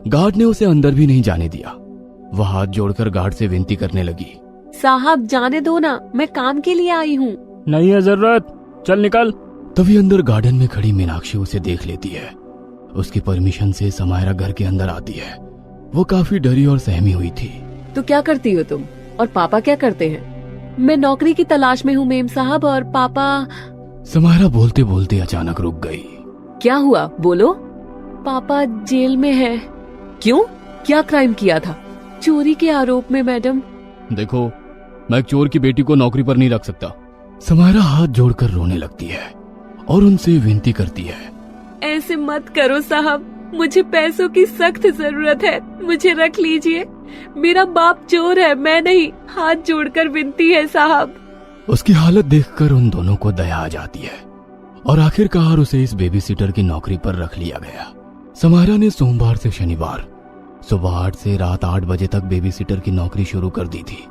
गार्ड ने उसे अंदर भी नहीं जाने दिया। वह हाथ जोड़कर गार्ड से विनती करने लगी। साहब जाने दो ना, मैं काम के लिए आई हूँ। नहीं है जरूरत, चल निकल। तभी अंदर गार्डन में खड़ी मीनाक्षी उसे देख लेती है। उसकी परमिशन से समायरा घर के अंदर आती है। वो काफी डरी और सहमी हुई थी। तो क्या करती हो तुम, और पापा क्या करते हैं? मैं नौकरी की तलाश में हूँ मेम साहब, और पापा। समायरा बोलते बोलते अचानक रुक गई। क्या हुआ, बोलो। पापा जेल में है। क्यों, क्या क्राइम किया था? चोरी के आरोप में मैडम। देखो, मैं एक चोर की बेटी को नौकरी पर नहीं रख सकता। समायरा हाथ जोड़कर रोने लगती है और उनसे विनती करती है। ऐसे मत करो साहब, मुझे पैसों की सख्त जरूरत है, मुझे रख लीजिए। मेरा बाप चोर है, मैं नहीं। हाथ जोड़कर विनती है साहब। उसकी हालत देखकर उन दोनों को दया आ जाती है और आखिरकार उसे इस बेबी सिटर की नौकरी पर रख लिया गया। समायरा ने सोमवार से शनिवार सुबह 8 से रात 8 बजे तक बेबी सिटर की नौकरी शुरू कर दी थी।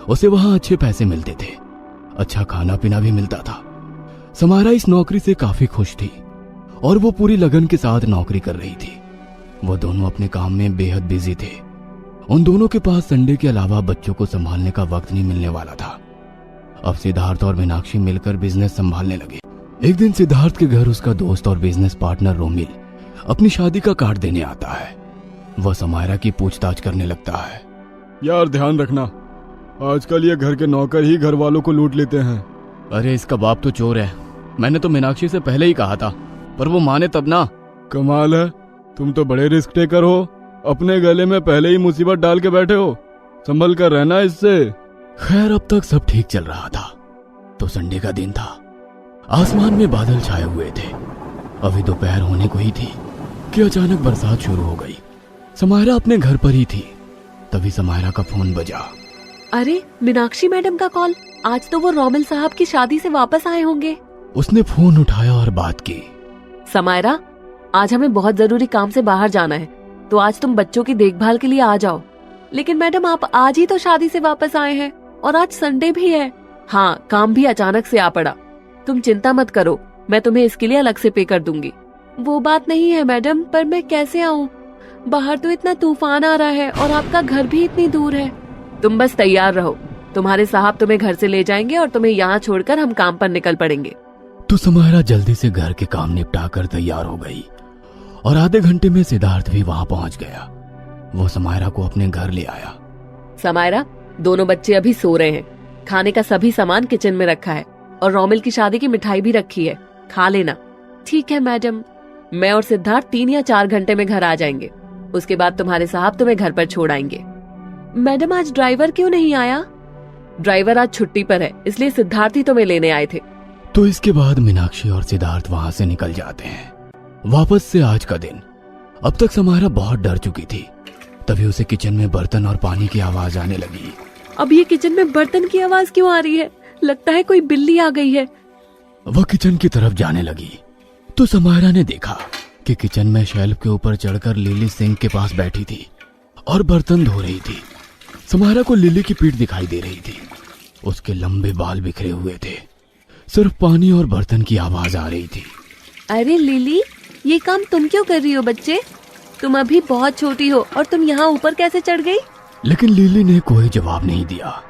उसे वहां अच्छे पैसे मिलते थे, अच्छा खाना पीना भी मिलता था। समायरा इस नौकरी से काफी खुश थी और वो पूरी लगन के साथ नौकरी कर रही थी। वो दोनों अपने काम में बेहद बिजी थे। उन दोनों के पास संडे के अलावा बच्चों को संभालने का वक्त नहीं मिलने वाला था। अब सिद्धार्थ और मीनाक्षी मिलकर बिजनेस संभालने लगे। एक दिन सिद्धार्थ के घर उसका दोस्त और बिजनेस पार्टनर रोमिल अपनी शादी का कार्ड देने आता है। वह समायरा की पूछताछ करने लगता है। यार ध्यान रखना, आजकल ये घर के नौकर ही घर वालों को लूट लेते हैं। अरे इसका बाप तो चोर है, मैंने तो मीनाक्षी से पहले ही कहा था, पर वो माने तब ना। कमाल है, तुम तो बड़े रिस्क टेकर हो। अपने गले में पहले ही मुसीबत डाल के बैठे हो, संभल कर रहना इससे। खैर अब तक सब ठीक चल रहा था तो संडे का दिन था। आसमान में बादल छाए हुए थे। अभी दोपहर होने को ही थी कि अचानक बरसात शुरू हो गई। समायरा अपने घर पर ही थी, तभी समायरा का फोन बजा। अरे मीनाक्षी मैडम का कॉल। आज तो वो रोमिल साहब की शादी से वापस आए होंगे। उसने फोन उठाया और बात की। समायरा, आज हमें बहुत जरूरी काम से बाहर जाना है, तो आज तुम बच्चों की देखभाल के लिए आ जाओ। लेकिन मैडम आप आज ही तो शादी से वापस आए हैं और आज संडे भी है। हाँ, काम भी अचानक से आ पड़ा। तुम चिंता मत करो, मैं तुम्हें इसके लिए अलग से पे कर दूंगी। वो बात नहीं है मैडम, पर मैं कैसे आऊँ? बाहर तो इतना तूफान आ रहा है और आपका घर भी इतनी दूर है। तुम बस तैयार रहो, तुम्हारे साहब तुम्हें घर से ले जाएंगे और तुम्हें यहाँ छोड़कर हम काम पर निकल पड़ेंगे। तो समायरा जल्दी से घर के काम निपटा कर तैयार हो गई और आधे घंटे में सिद्धार्थ भी वहाँ पहुँच गया। वो समायरा को अपने घर ले आया। समायरा, दोनों बच्चे अभी सो रहे हैं। खाने का सभी सामान किचन में रखा है और रोमिल की शादी की मिठाई भी रखी है, खा लेना। ठीक है मैडम। मैं और सिद्धार्थ 3 या 4 घंटे में घर आ जाएंगे। उसके बाद तुम्हारे साहब तुम्हें घर पर छोड़ आएंगे। मैडम आज ड्राइवर क्यों नहीं आया? ड्राइवर आज छुट्टी पर है, इसलिए सिद्धार्थ ही तुम्हें लेने आए थे। तो इसके बाद मीनाक्षी और सिद्धार्थ वहाँ से निकल जाते हैं। वापस से आज का दिन। अब तक समायरा बहुत डर चुकी थी। तभी उसे किचन में बर्तन और पानी की आवाज आने लगी। अब ये किचन में बर्तन की आवाज क्यों आ रही है? लगता है कोई बिल्ली आ गई है। वह किचन की तरफ जाने लगी तो समायरा ने देखा कि किचन में शेल्फ के ऊपर चढ़कर लिली सिंक के पास बैठी थी और बर्तन धो रही थी। समायरा को लिली की पीठ दिखाई दे रही थी। उसके लंबे बाल बिखरे हुए थे। सिर्फ पानी और बर्तन की आवाज आ रही थी। अरे लिली, ये काम तुम क्यों कर रही हो बच्चे? तुम अभी बहुत छोटी हो और तुम यहाँ ऊपर कैसे चढ़ गई? लेकिन लिली ने कोई जवाब नहीं दिया।